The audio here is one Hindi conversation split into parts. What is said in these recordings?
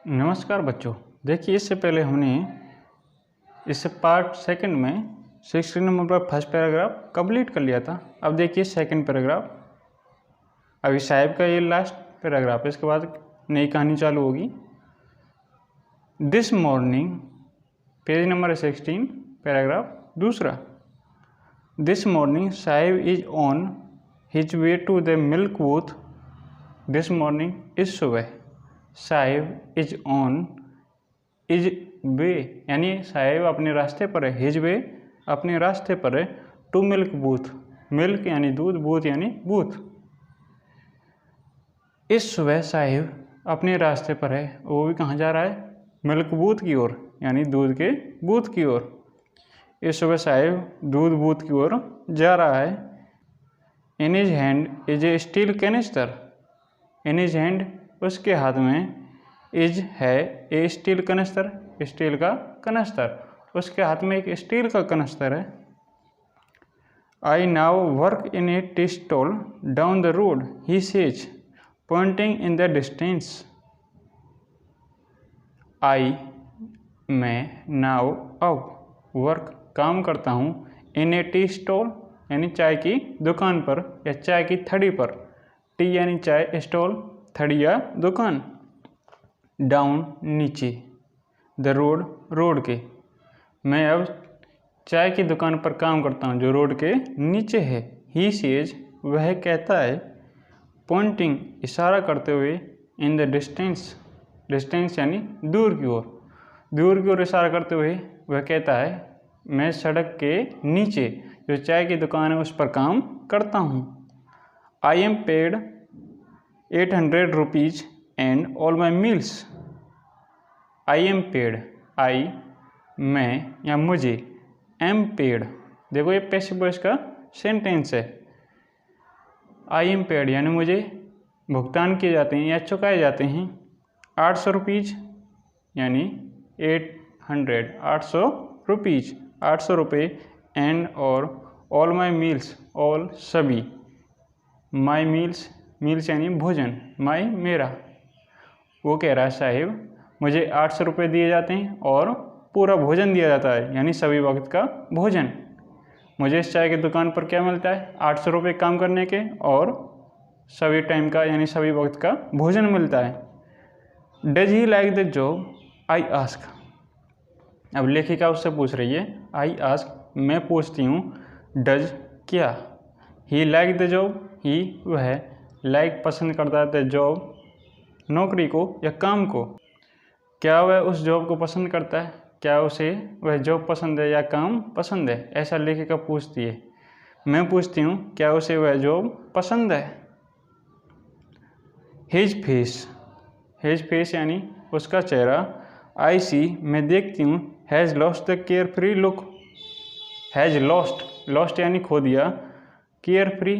नमस्कार बच्चों। देखिए, इससे पहले हमने इस पार्ट सेकंड में 16 नंबर पर फर्स्ट पैराग्राफ कंप्लीट कर लिया था। अब देखिए सेकंड पैराग्राफ, अभी साहिब का ये लास्ट पैराग्राफ है, इसके बाद नई कहानी चालू होगी। This morning, page number 16, paragraph दूसरा। This morning sahib is on his way to the milk booth. This morning is सुबह, sahib is on is way यानी साहिब अपने रास्ते पर है, हिज वे अपने रास्ते पर है, टू मिल्क बूथ, मिल्क यानी दूध, बूथ यानी बूथ। इस सुबह साहिब अपने रास्ते पर है, वो भी कहाँ जा रहा है? मिल्क बूथ की ओर यानी दूध के बूथ की ओर। इस सुबह साहिब दूध बूथ की ओर जा रहा है। In his hand is a steel canister. In his hand उसके हाथ में इज है ए स्टील कनस्तर, स्टील का कनस्तर, उसके हाथ में एक स्टील का कनस्तर है। I now work in a tea stall down the road, he says, pointing in the distance. I मैं, नाउ अब, वर्क काम करता हूँ, इन ए टी स्टॉल यानी चाय की दुकान पर या चाय की थड़ी पर, टी यानी चाय, स्टॉल थड़ी या दुकान, डाउन नीचे, द रोड रोड के। मैं अब चाय की दुकान पर काम करता हूँ जो रोड के नीचे है। ही सेज वह कहता है, पॉइंटिंग इशारा करते हुए, इन द डिस्टेंस, डिस्टेंस यानी दूर की ओर, दूर की ओर इशारा करते हुए वह कहता है, मैं सड़क के नीचे जो चाय की दुकान है उस पर काम करता हूँ। I am paid 800 rupees and all my meals. I am paid, I मैं या मुझे, एम पेड, देखो ये पैसिव वॉइस का सेंटेंस है। आई एम पेड यानी मुझे भुगतान किए जाते हैं या चुकाए जाते हैं 800 रुपीज़ यानी 800, 800 रुपीज़, 800 रुपये, एंड और ऑल माई मील्स, ऑल सभी, माई मील्स, मील्स यानी भोजन, माई मेरा। वो कह रहा है साहिब मुझे 800 रुपये दिए जाते हैं और पूरा भोजन दिया जाता है यानी सभी वक्त का भोजन। मुझे इस चाय की दुकान पर क्या मिलता है? 800 रुपये काम करने के और सभी टाइम का यानी सभी वक्त का भोजन मिलता है। Does he like the job? I ask. अब लेखिका उससे पूछ रही है, आई आस्क मैं पूछती हूँ, डज क्या, ही लाइक द जॉब, ही वह, लाइक पसंद करता है, द जॉब नौकरी को या काम को, क्या वह उस जॉब को पसंद करता है? क्या उसे वह जॉब पसंद है या काम पसंद है? ऐसा लेखिका पूछती है। मैं पूछती हूँ, क्या उसे वह जॉब पसंद है? हिज फेस, हिज फेस यानी उसका चेहरा, आई सी मैं देखती हूँ, has lost the care free look. Has lost, lost यानी खो दिया, केयर फ्री,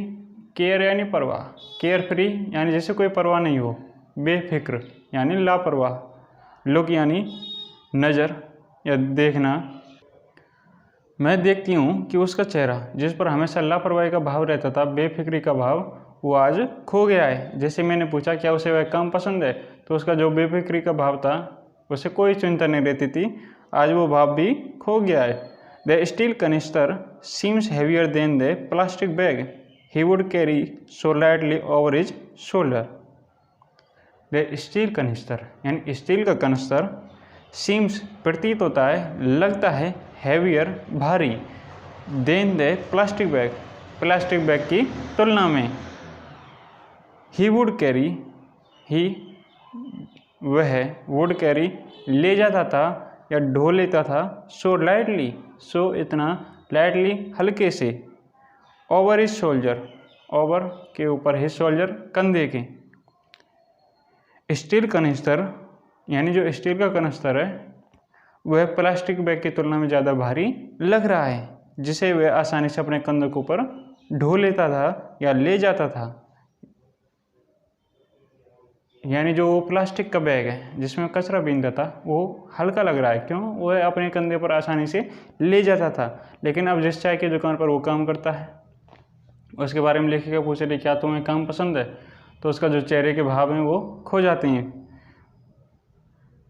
केयर यानी परवाह, केयर फ्री यानी जैसे कोई परवाह नहीं हो, बेफिक्र यानी लापरवाह, लुक यानी नज़र या देखना। मैं देखती हूँ कि उसका चेहरा जिस पर हमेशा लापरवाही का भाव रहता था, बेफिक्री का भाव, वो आज खो गया है। जैसे मैंने पूछा क्या उसे वह काम पसंद है, तो उसका जो बेफिक्री का भाव था, उसे कोई चिंता नहीं रहती थी, आज वो भाव भी खो गया है। The steel canister seems heavier than the plastic bag he would carry so lightly over his shoulder. The steel canister यानी स्टील का कनिस्तर, सीम्स प्रतीत होता है, लगता है, हैवियर भारी, then the plastic bag, plastic bag की तुलना में। ही वुड कैरी, ही वह, वुड कैरी ले जाता था या ढो लेता था, सो लाइटली, सो इतना, लाइटली हल्के से, ओवर हिज शोल्डर, ओवर के ऊपर, हिज शोल्डर कंधे के। स्टील कनिस्तर यानी जो स्टील का कनिस्तर है वह प्लास्टिक बैग की तुलना में ज़्यादा भारी लग रहा है, जिसे वह आसानी से अपने कंधों के ऊपर ढो लेता था या ले जाता था। यानी जो प्लास्टिक का बैग है जिसमें कचरा बीनता था वो हल्का लग रहा है, क्यों? वह अपने कंधे पर आसानी से ले जाता था। लेकिन अब जिस चाय की दुकान पर वो काम करता है उसके बारे में लेखिका पूछ रही, क्या तुम्हें काम पसंद है? तो उसका जो चेहरे के भाव हैं वो खो जाते हैं।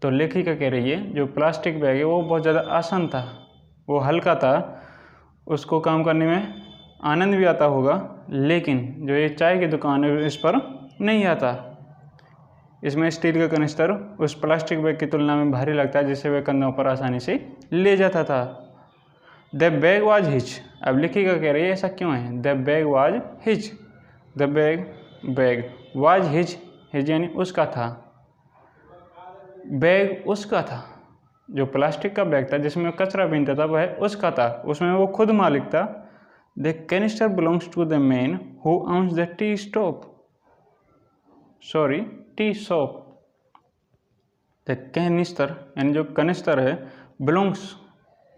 तो लेखिका कह रही है जो प्लास्टिक बैग है वो बहुत ज़्यादा आसान था, वो हल्का था, उसको काम करने में आनंद भी आता होगा, लेकिन जो ये चाय की दुकान है इस पर नहीं आता। इसमें स्टील का कनिस्टर उस प्लास्टिक बैग की तुलना में भारी लगता है, जिसे वह कंधों पर आसानी से ले जाता था। The bag was hitch. अब लेखिका कह रही है ऐसा क्यों है? The bag was hitch, the bag was hitch, hitch यानी उसका था, बैग उसका था। जो प्लास्टिक का बैग था जिसमें कचरा बीनता था वह उसका था, उसमें वो खुद मालिक था। The canister belongs to the man who owns the tea shop. The canister यानी जो कनिस्टर है, बिलोंग्स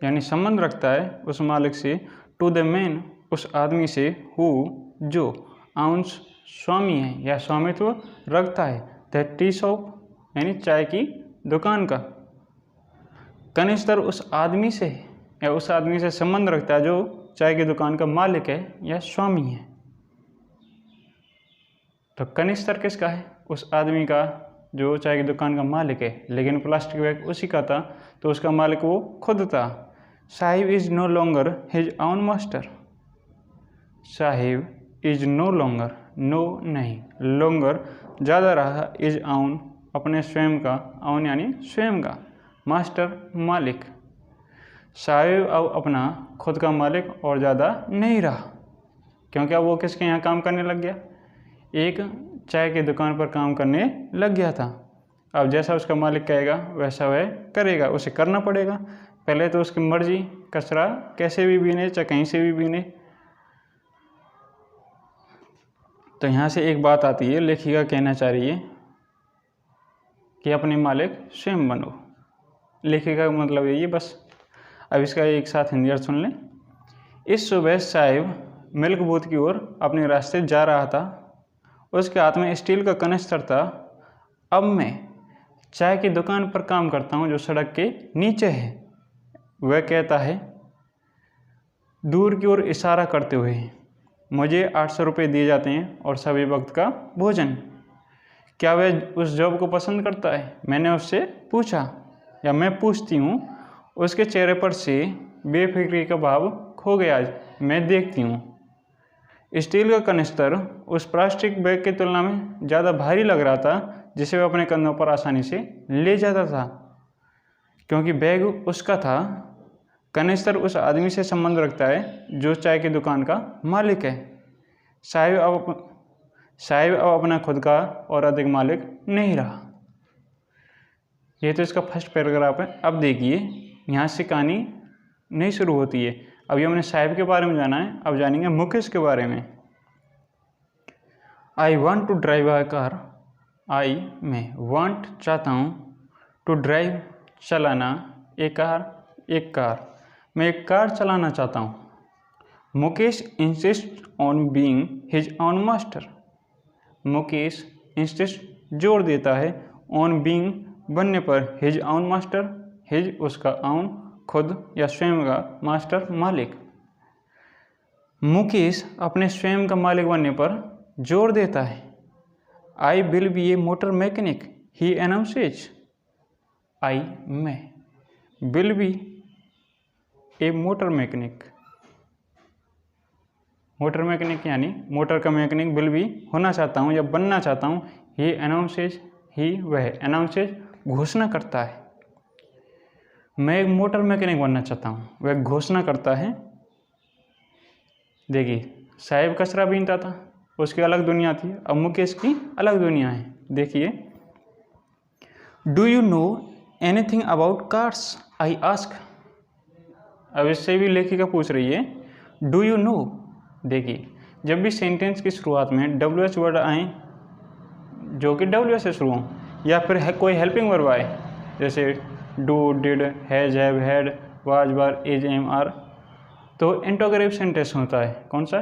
यानी संबंध रखता है उस मालिक से, टू द मैन उस आदमी से, हु जो, आउंस स्वामी है या स्वामित्व रखता है, द टी शॉप यानी चाय की दुकान का। कनिस्टर उस आदमी से या उस आदमी से संबंध रखता है जो चाय की दुकान का मालिक है या स्वामी है। तो कनिस्टर किसका है? उस आदमी का जो चाय की दुकान का मालिक है, लेकिन प्लास्टिक बैग उसी का था, तो उसका मालिक वो खुद था। Sahib is no longer his own master. Sahib is no longer, no नहीं, लॉन्गर ज़्यादा रहा, इज ओन अपने स्वयं का, ओन यानी स्वयं का, मास्टर मालिक। साहिब अब अपना खुद का मालिक और ज़्यादा नहीं रहा, क्योंकि अब वो किसके यहाँ काम करने लग गया? एक चाय की दुकान पर काम करने लग गया था। अब जैसा उसका मालिक कहेगा वैसा वह करेगा, उसे करना पड़ेगा। पहले तो उसकी मर्जी, कचरा कैसे भी बीने चाहे कहीं से भी बीने। तो यहाँ से एक बात आती है, लेखिका कहना चाह रही है कि अपने मालिक स्वयं बनो। लेखिका का मतलब यही है बस। अब इसका एक साथ हिंदी अर्थ सुन लें। इस सुबह साहिब मिल्क बूथ की ओर अपने रास्ते जा रहा था, उसके हाथ में स्टील का कनिस्टर था। अब मैं चाय की दुकान पर काम करता हूँ जो सड़क के नीचे है, वह कहता है दूर की ओर इशारा करते हुए, मुझे 800 रुपये दिए जाते हैं और सभी वक्त का भोजन। क्या वह उस जॉब को पसंद करता है? मैंने उससे पूछा, या मैं पूछती हूँ। उसके चेहरे पर से बेफिक्री का भाव खो गया। मैं देखती हूँ स्टील का कनिस्टर उस प्लास्टिक बैग की तुलना में ज़्यादा भारी लग रहा था, जिसे वह अपने कंधों पर आसानी से ले जाता था, क्योंकि बैग उसका था। कनिस्टर उस आदमी से संबंध रखता है जो चाय की दुकान का मालिक है। साहिब अब अपना खुद का और अधिक मालिक नहीं रहा। ये तो इसका फर्स्ट पैराग्राफ है। अब देखिए यहाँ से कहानी नहीं शुरू होती है। अभी हमने साहिब के बारे में जाना है, अब जानेंगे मुकेश के बारे में। I want to drive a car. I मैं वांट चाहता हूँ, टू ड्राइव चलाना, एक कार, मैं एक कार चलाना चाहता हूँ। Mukesh insist on being his own master. Mukesh insist जोर देता है, ऑन बीइंग बनने पर, हिज ओन मास्टर, हिज उसका, ओन खुद या स्वयं का, मास्टर मालिक। मुकेश अपने स्वयं का मालिक बनने पर जोर देता है। I will be a motor mechanic, he announces. I मैं will be a motor mechanic, motor mechanic यानी मोटर का मैकेनिक विल बी होना चाहता हूँ या बनना चाहता हूँ। ही अनाउंसेज, ही वह, अनाउंसेज घोषणा करता है। मैं एक मोटर मैकेनिक बनना चाहता हूँ, वह घोषणा करता है। देखिए साहिब कचरा बीनता था, उसकी अलग दुनिया थी, अब मुकेश की अलग दुनिया है। देखिए, do you know anything about cars, I ask. अब इससे भी लेखिका पूछ रही है डू यू नो। देखिए जब भी सेंटेंस की शुरुआत में WH वर्ड आए जो कि WH से शुरू हों, या फिर कोई हेल्पिंग वर्ब आए जैसे do, did, has, have, had, was, were, is, am, are, तो इंटरोगेटिव सेंटेंस होता है। कौन सा?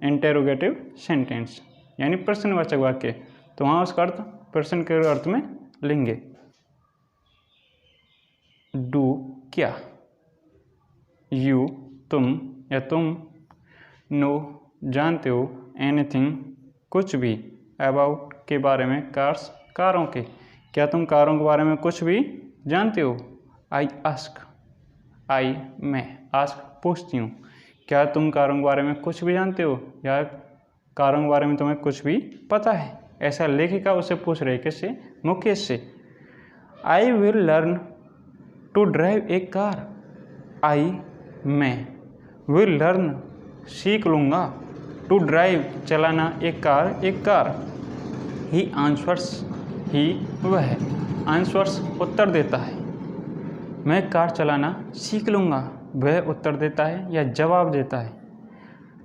इंटेरोगेटिव सेंटेंस यानी प्रश्नवाचक वाक्य। तो वहाँ उसका अर्थ प्रश्न के अर्थ में लेंगे। डू क्या, यू तुम या तुम, नो जानते हो, एनीथिंग कुछ भी, अबाउट के बारे में, कार्स कारों के, क्या तुम कारों के बारे में कुछ भी जानते हो? आई आस्क, आई मैं, आस्क पूछती हूँ। क्या तुम कारों के बारे में कुछ भी जानते हो, या कारों के बारे में तुम्हें कुछ भी पता है? ऐसा लेखिका उसे पूछ रही, किससे? मुकेश से। I will learn to drive a car, I मैं, विल लर्न सीख लूँगा, टू ड्राइव चलाना, एक कार। ही आंसर्स, ही वह, आंसर्स उत्तर देता है, मैं कार चलाना सीख लूँगा, वह उत्तर देता है या जवाब देता है।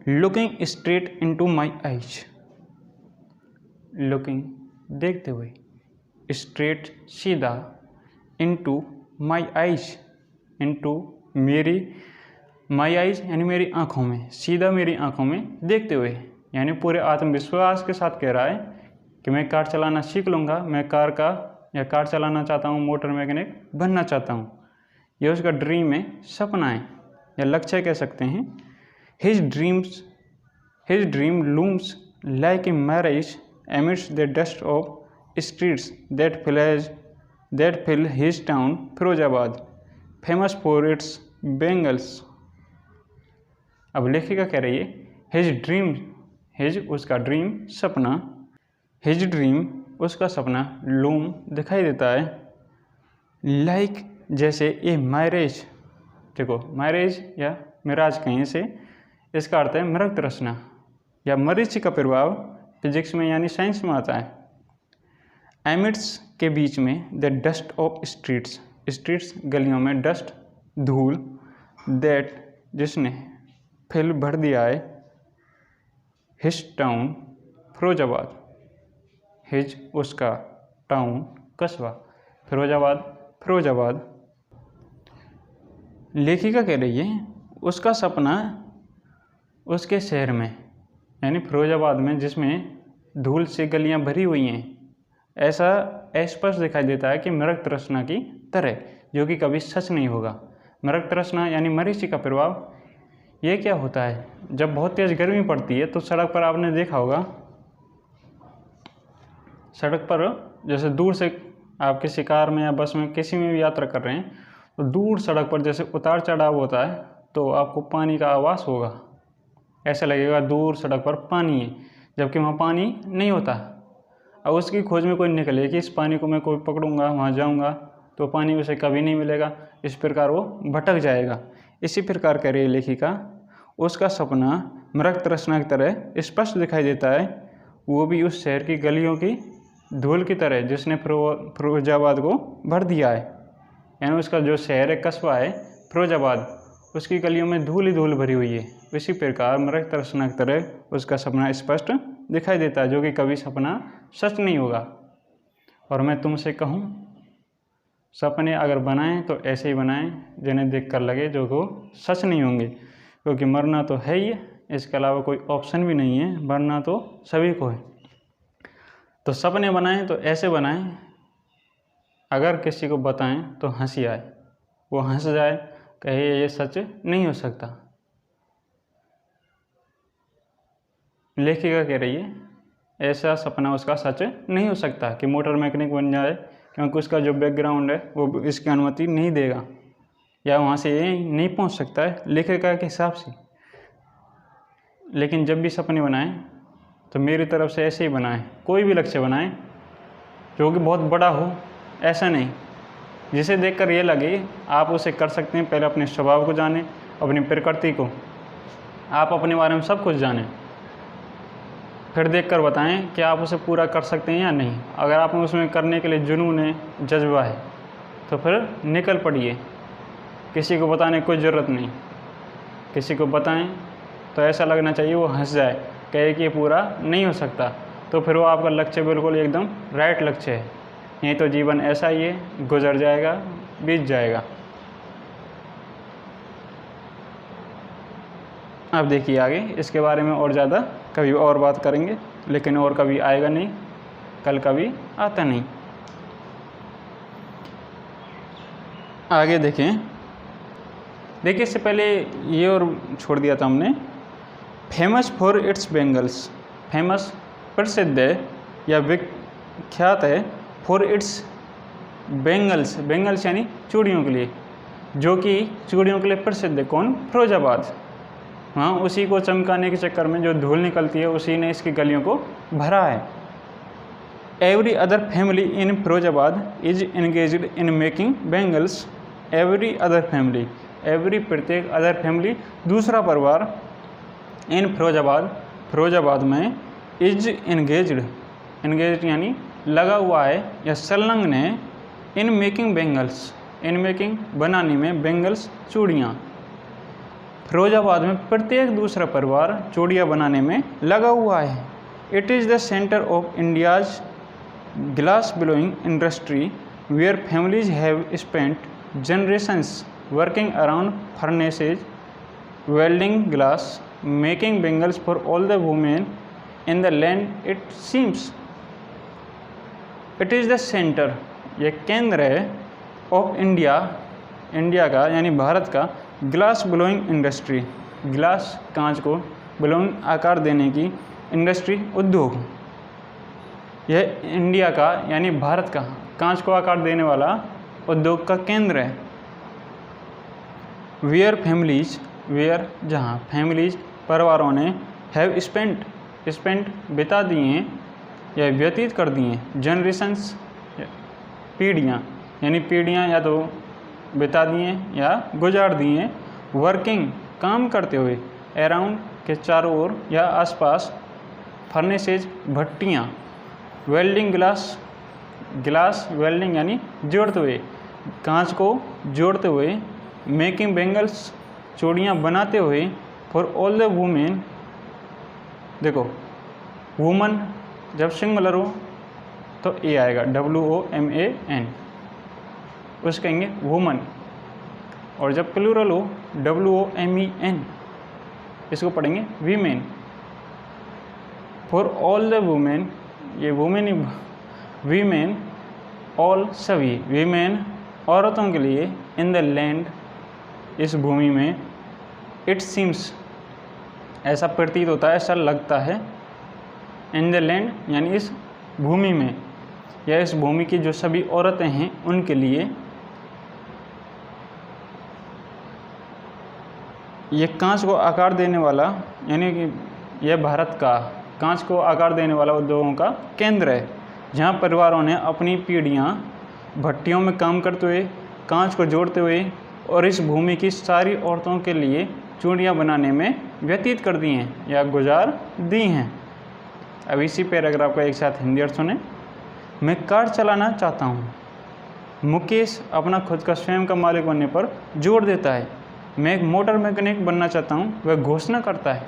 Looking straight into my eyes, looking देखते हुए, स्ट्रेट सीधा, इनटू माई आइज, इनटू मेरी, माई आइज यानी मेरी आँखों में, सीधा मेरी आँखों में देखते हुए, यानी पूरे आत्मविश्वास के साथ कह रहा है कि मैं कार चलाना सीख लूँगा, मैं कार चलाना चाहता हूँ, मोटर मैकेनिक बनना चाहता हूँ। यह उसका ड्रीम है, सपना है या लक्ष्य कह सकते हैं। His dream looms like a marriage amidst the dust of streets that fill his town, Firozabad, famous for its bangles। अब लेखिका कह रही है हिज उसका ड्रीम सपना, हिज ड्रीम उसका सपना, लूम दिखाई देता है, लाइक जैसे ए मैरिज, देखो मैरिज या मिराज कहीं से, इसका अर्थ है मृग तृष्णा या मरीचि का प्रभाव फिजिक्स में यानी साइंस में आता है। एमिड्स के बीच में, द डस्ट ऑफ स्ट्रीट्स गलियों में, डस्ट धूल, दैट जिसने, फिल भर दिया है, हिज टाउन फिरोजाबाद, हिज उसका, टाउन कस्बा, फिरोजाबाद। लेखिका कह रही है उसका सपना उसके शहर में यानी फिरोजाबाद में, जिसमें धूल से गलियां भरी हुई हैं, ऐसा स्पष्ट दिखाई देता है कि मृग तृष्णा की तरह, जो कि कभी सच नहीं होगा। मृग तृष्णा यानी मरीचि का प्रभाव, ये क्या होता है? जब बहुत तेज़ गर्मी पड़ती है तो सड़क पर आपने देखा होगा, सड़क पर जैसे दूर से आप किसी कार में या बस में किसी में भी यात्रा कर रहे हैं तो दूर सड़क पर जैसे उतार चढ़ाव होता है तो आपको पानी का आवाज़ होगा, ऐसा लगेगा दूर सड़क पर पानी है, जबकि वहाँ पानी नहीं होता। अब उसकी खोज में कोई निकले कि इस पानी को मैं कोई पकड़ूंगा, वहाँ जाऊँगा तो पानी उसे कभी नहीं मिलेगा, इस प्रकार वो भटक जाएगा। इसी प्रकार कह रही है लेखिका, उसका सपना मृग तृष्णा की तरह स्पष्ट दिखाई देता है, वो भी उस शहर की गलियों की धूल की तरह जिसने फिरोजाबाद को भर दिया है। यानी उसका जो शहर है, कस्बा है फिरोजाबाद, उसकी गलियों में धूल ही धूल भरी हुई है। इसी प्रकार मृग तृष्णा की तरह उसका सपना स्पष्ट दिखाई देता है, जो कि कभी सपना सच नहीं होगा। और मैं तुमसे कहूँ, सपने अगर बनाएं तो ऐसे ही बनाएं जिन्हें देखकर लगे जो वो सच नहीं होंगे, क्योंकि मरना तो है ही, इसके अलावा कोई ऑप्शन भी नहीं है, मरना तो सभी को है। तो सपने बनाएं तो ऐसे बनाएं, अगर किसी को बताएं तो हंसी आए, वो हंस जाए, कहे ये सच नहीं हो सकता। लेखिका कह रही है ऐसा सपना उसका सच नहीं हो सकता कि मोटर मैकेनिक बन जाए, क्योंकि उसका जो बैकग्राउंड है वो इसकी अनुमति नहीं देगा, या वहाँ से ये नहीं पहुँच सकता है लेखिका के हिसाब से। लेकिन जब भी सपने बनाएं तो मेरी तरफ से ऐसे ही बनाएं, कोई भी लक्ष्य बनाएं जो कि बहुत बड़ा हो, ऐसा नहीं जिसे देखकर ये लगे आप उसे कर सकते हैं। पहले अपने स्वभाव को जानें, अपनी प्रकृति को, आप अपने बारे में सब कुछ जानें, फिर देखकर बताएं कि आप उसे पूरा कर सकते हैं या नहीं। अगर आप उसमें करने के लिए जुनून है, जज्बा है, तो फिर निकल पड़िए। किसी को बताने की कोई ज़रूरत नहीं। किसी को बताएं तो ऐसा लगना चाहिए वो हंस जाए, कहे कि ये पूरा नहीं हो सकता, तो फिर वो आपका लक्ष्य बिल्कुल एकदम राइट लक्ष्य है। नहीं तो जीवन ऐसा ही है, गुजर जाएगा, बीत जाएगा। अब देखिए आगे इसके बारे में और ज़्यादा कभी और बात करेंगे, लेकिन और कभी आएगा नहीं, कल कभी आता नहीं। आगे देखें, देखिए इससे पहले ये और छोड़ दिया था हमने, famous for its bangles. Famous प्रसिद्ध है या विख्यात है, फॉर इट्स बेंगल्स, बेंगल्स यानी चूड़ियों के लिए, जो कि चूड़ियों के लिए प्रसिद्ध है। कौन? फिरोजाबाद। हाँ, उसी को चमकाने के चक्कर में जो धूल निकलती है उसी ने इसकी गलियों को भरा है। Every other family in Firozabad is engaged in making bangles. Every other family, every प्रत्येक, अदर फैमिली दूसरा परिवार, इन फिरोजाबाद, फिरोजाबाद में, इज एंगेज्ड, एंगेज्ड यानी लगा हुआ है या संलग्न है, in making bangles, in making बनाने में, बेंगल्स चूड़ियाँ। फिरोजाबाद में प्रत्येक दूसरा परिवार चूड़ियाँ बनाने में लगा हुआ है। It is the centre of India's glass blowing industry where families have spent generations working around furnaces, welding glass, making bangles for all the women in the land. It seems it is the center, ये केंद्र है, ऑफ इंडिया, इंडिया का यानी भारत का, ग्लास ब्लोइंग इंडस्ट्री, ग्लास कांच को ब्लोइंग आकार देने की इंडस्ट्री, उद्योग, यह इंडिया का यानी भारत का कांच को आकार देने वाला उद्योग का केंद्र है। वेयर फैमिलीज, वेयर जहाँ, फैमिलीज परिवारों ने, हैव स्पेंट, स्पेंट बिता दिए या व्यतीत कर दिए, जनरेशंस पीढ़ियाँ, यानी पीढ़ियाँ या तो बिता दिए या गुजार दिए, वर्किंग काम करते हुए, अराउंड के चारों ओर या आसपास, फर्नेसेज भट्टियाँ, वेल्डिंग ग्लास, ग्लास वेल्डिंग यानी जोड़ते हुए, कांच को जोड़ते हुए, मेकिंग बेंगल्स चूड़ियाँ बनाते हुए, फॉर ऑल द वुमेन, देखो वुमन जब सिंगुलर हो तो ए आएगा, WOMAN, उस कहेंगे वुमन, और जब प्लूरल हो WOMEN, इसको पढ़ेंगे women. For all the women, ये वुमेन ही, वीमेन ऑल सभी, वीमेन औरतों के लिए, इन द लैंड इस भूमि में, इट सीम्स ऐसा प्रतीत होता है, ऐसा लगता है, इन द लैंड यानी इस भूमि में या इस भूमि की जो सभी औरतें हैं उनके लिए, ये कांच को आकार देने वाला यानी कि यह भारत का कांच को आकार देने वाला उद्योगों का केंद्र है, जहाँ परिवारों ने अपनी पीढ़ियाँ भट्टियों में काम करते हुए, कांच को जोड़ते हुए और इस भूमि की सारी औरतों के लिए चूड़ियाँ बनाने में व्यतीत कर दी हैं या गुजार दी हैं। अब इसी पैराग्राफ का एक साथ हिंदी अर्थ सुने। मैं कार चलाना चाहता हूँ। मुकेश अपना खुद का स्वयं का मालिक बनने पर जोर देता है। मैं एक मोटर मैकेनिक बनना चाहता हूँ, वह घोषणा करता है।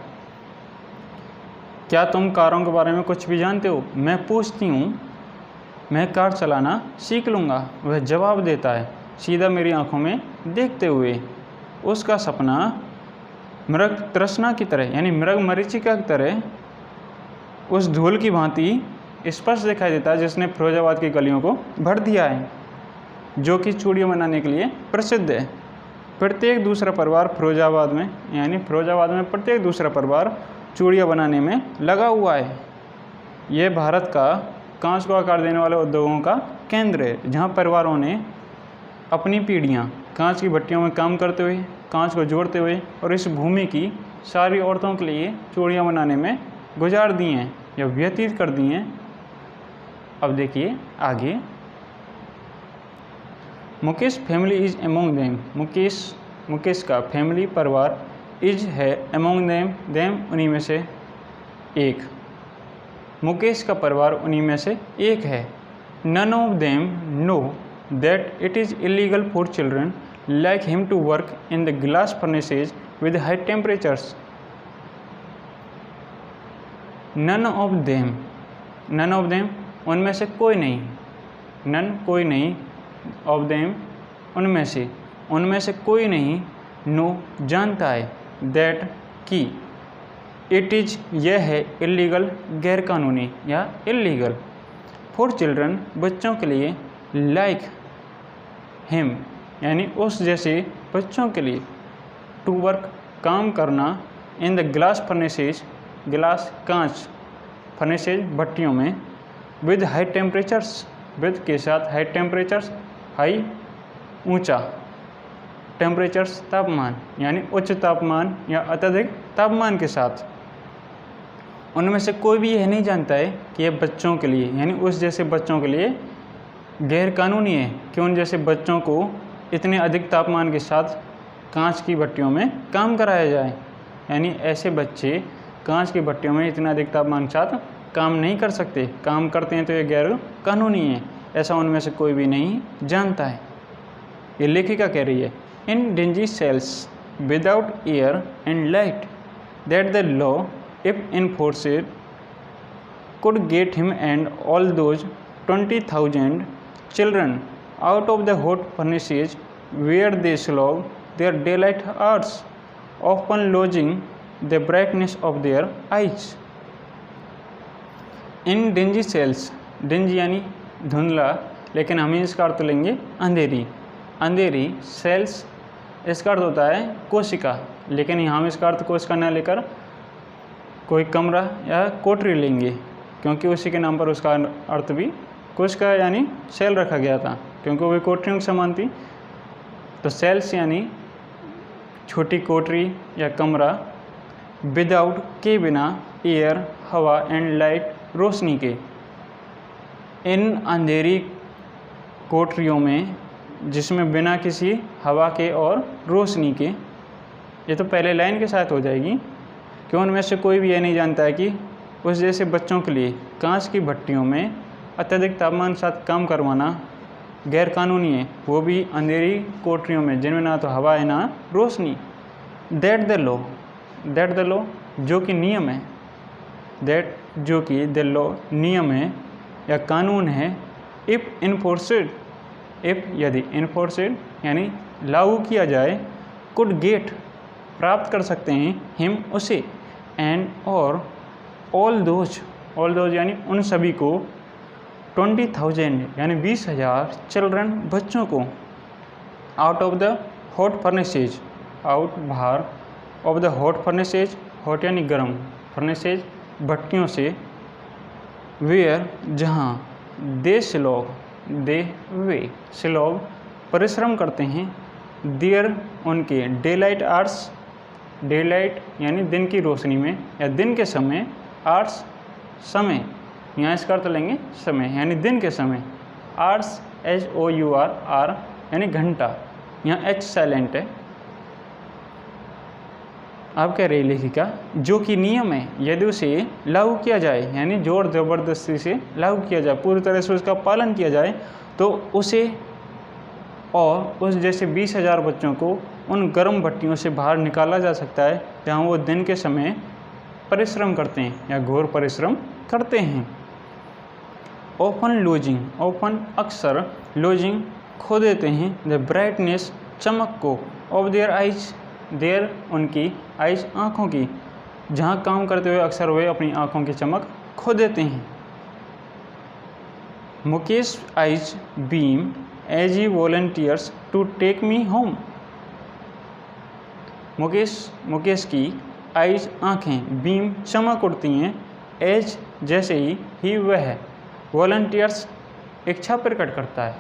क्या तुम कारों के बारे में कुछ भी जानते हो? मैं पूछती हूँ। मैं कार चलाना सीख लूँगा, वह जवाब देता है, सीधा मेरी आंखों में देखते हुए। उसका सपना मृग तृष्णा की तरह यानी मृग मरीचिका की तरह उस धूल की भांति स्पष्ट दिखाई देता है जिसने फिरोजाबाद की गलियों को भर दिया है, जो कि चूड़ियाँ बनाने के लिए प्रसिद्ध है। प्रत्येक दूसरा परिवार फिरोजाबाद में यानी फिरोजाबाद में प्रत्येक दूसरा परिवार चूड़ियाँ बनाने में लगा हुआ है। यह भारत का कांच को आकार देने वाले उद्योगों का केंद्र है, जहाँ परिवारों ने अपनी पीढ़ियाँ कांच की भट्टियों में काम करते हुए, कांच को जोड़ते हुए और इस भूमि की सारी औरतों के लिए चूड़ियाँ बनाने में गुजार दी हैं या व्यतीत कर दी हैं। अब देखिए आगे, Mukesh family is among them. Mukesh का फैमिली परिवार इज है एमोंग देम, देम उन्हीं में से एक। मुकेश का परिवार उन्हीं में से एक है। None of them know that it is illegal for children like him to work in the glass furnaces with high temperatures. None of them, none of them उनमें से कोई नहीं, नन कोई नहीं, ऑफ देम उनमें से कोई नहीं, नो जानता है, दैट की, इट इज यह है, इलीगल गैरकानूनी या इलीगल, फॉर चिल्ड्रन बच्चों के लिए, लाइक हिम यानी उस जैसे बच्चों के लिए, टू वर्क काम करना, इन द ग्लास फर्नेसेज ग्लास कांच, फर्नेसेज भट्टियों में, विद हाई टेम्परेचर्स विद के साथ हाई टेम्परेचर्स हाई ऊंचा, टेम्परेचर्स तापमान यानी उच्च तापमान या अत्यधिक तापमान के साथ। उनमें से कोई भी यह नहीं जानता है कि यह बच्चों के लिए यानी उस जैसे बच्चों के लिए गैरकानूनी है कि उन जैसे बच्चों को इतने अधिक तापमान के साथ कांच की भट्टियों में काम कराया जाए। यानी ऐसे बच्चे कांच की भट्टियों में इतना अधिक तापमान के साथ काम नहीं कर सकते, काम करते हैं तो ये गैर कानूनी है, ऐसा उनमें से कोई भी नहीं जानता है। ये लेखिका कह रही है, in dingy cells without air and light that the law if enforced could get him and all those 20,000 children out of the hot furnaces where they slog their daylight hours, often losing the brightness of their eyes. In dingy cells, dingy यानी धुंधला, लेकिन हम इसका अर्थ लेंगे अंधेरी। अंधेरी सेल्स इसका अर्थ होता है कोशिका, लेकिन यहाँ हम इसका अर्थ कोशिका न लेकर कोई कमरा या कोठरी लेंगे, क्योंकि उसी के नाम पर उसका अर्थ भी कोशिका यानी सेल रखा गया था, क्योंकि वो भी कोठरियों के समान थी। तो सेल्स यानी छोटी कोठरी या कमरा, विदाउट के बिना, एयर हवा एंड लाइट रोशनी के। इन अंधेरी कोठरियों में जिसमें बिना किसी हवा के और रोशनी के, ये तो पहले लाइन के साथ हो जाएगी कि उनमें से कोई भी यह नहीं जानता है कि उस जैसे बच्चों के लिए कांच की भट्टियों में अत्यधिक तापमान के साथ काम करवाना गैरकानूनी है, वो भी अंधेरी कोठरियों में जिनमें ना तो हवा है ना रोशनी। दैट द लॉ जो कि नियम है, दैट जो कि द लॉ नियम है या कानून है, इफ़ इन्फोर्सड, इफ़ यदि, इन्फोर्सड यानी लागू किया जाए, कुड गेट प्राप्त कर सकते हैं, हिम उसे, एंड और ऑल दोज यानी उन सभी को, 20,000 यानी 20,000 चिल्ड्रन बच्चों को, out of the hot furnaces, out बाहर, of the hot furnaces, hot यानी गर्म, फर्नेसेज भट्टियों से, वेयर जहाँ, दे स्लॉग, दे वे स्लॉग परिश्रम करते हैं, देयर उनके, डेलाइट आर्ट्स, डेलाइट यानी दिन की रोशनी में या दिन के समय, आर्ट्स समय, यहाँ इसका अर्थ लेंगे समय यानी दिन के समय, आर्ट्स HOUR यानी घंटा, यहाँ H साइलेंट है। अब कह रही लेखिका, जो कि नियम है, यदि उसे लागू किया जाए यानी जोर ज़बरदस्ती से लागू किया जाए, पूरी तरह से उसका पालन किया जाए, तो उसे और उस जैसे 20,000 बच्चों को उन गर्म भट्टियों से बाहर निकाला जा सकता है जहाँ वो दिन के समय परिश्रम करते हैं या घोर परिश्रम करते हैं। ओपन लूजिंग, ओपन अक्सर, लूजिंग खो देते हैं, द ब्राइटनेस चमक को, ऑफ देयर आइज, देयर उनकी, आइज आँखों की, जहाँ काम करते हुए अक्सर वे अपनी आँखों की चमक खो देते हैं। Mukesh eyes beam as he volunteers to take me home. Mukesh की आइज आँखें, बीम चमक उठती हैं, एज जैसे ही वह, वॉलंटियर्स इच्छा प्रकट करता है।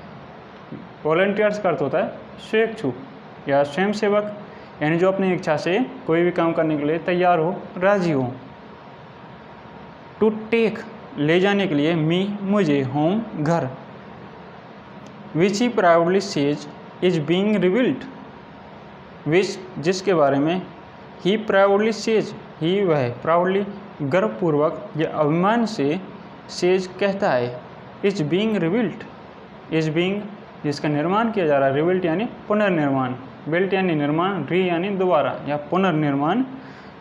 वॉलंटियर्स का अर्थ होता है स्वेच्छुक या स्वयंसेवक, यानी जो अपनी इच्छा से कोई भी काम करने के लिए तैयार हो, राजी हो। टू टेक ले जाने के लिए, मी मुझे, होम घर, which he proudly says is being revealed, which जिसके बारे में, ही प्राउडली सेज ही वह, प्राउडली गर्वपूर्वक या अभिमान से, सेज कहता है, is being revealed, is being जिसका निर्माण किया जा रहा है, रिवील्ड यानी पुनर्निर्माण, बिल्ट यानी निर्माण, री यानी दोबारा या पुनर्निर्माण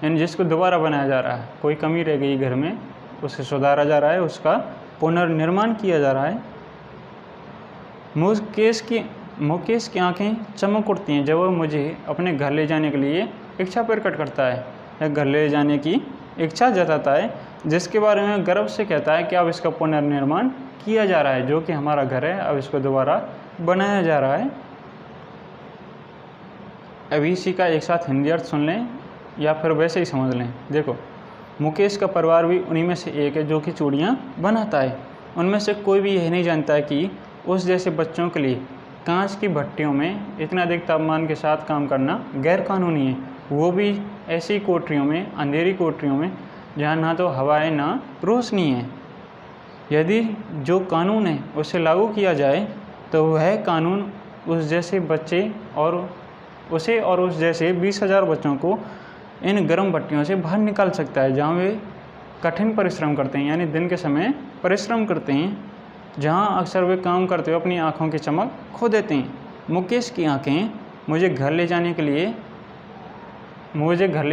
यानी जिसको दोबारा बनाया जा रहा है, कोई कमी रह गई घर में उसे सुधारा जा रहा है, उसका पुनर्निर्माण किया जा रहा है। मुकेश की आंखें चमक उठती हैं जब वह मुझे अपने घर ले जाने के लिए इच्छा प्रकट करता है या घर ले जाने की इच्छा जताता है, जिसके बारे में गर्व से कहता है कि अब इसका पुनर्निर्माण किया जा रहा है, जो कि हमारा घर है अब इसको दोबारा बनाया जा रहा है। अभी इसी का एक साथ हिंदी अर्थ सुन लें या फिर वैसे ही समझ लें। देखो, मुकेश का परिवार भी उन्हीं में से एक है जो कि चूड़ियाँ बनाता है। उनमें से कोई भी यह नहीं जानता है कि उस जैसे बच्चों के लिए कांच की भट्टियों में इतना अधिक तापमान के साथ काम करना गैर कानूनी है, वो भी ऐसी कोठरियों में, अंधेरी कोठरियों में जहाँ ना तो हवा है ना रोशनी है। यदि जो कानून है उसे लागू किया जाए तो वह कानून उस जैसे बच्चे और उस जैसे 20,000 बच्चों को इन गर्म भट्टियों से बाहर निकाल सकता है, जहाँ वे कठिन परिश्रम करते हैं, यानी दिन के समय परिश्रम करते हैं, जहाँ अक्सर वे काम करते हुए अपनी आँखों की चमक खो देते हैं। मुकेश की आँखें मुझे घर ले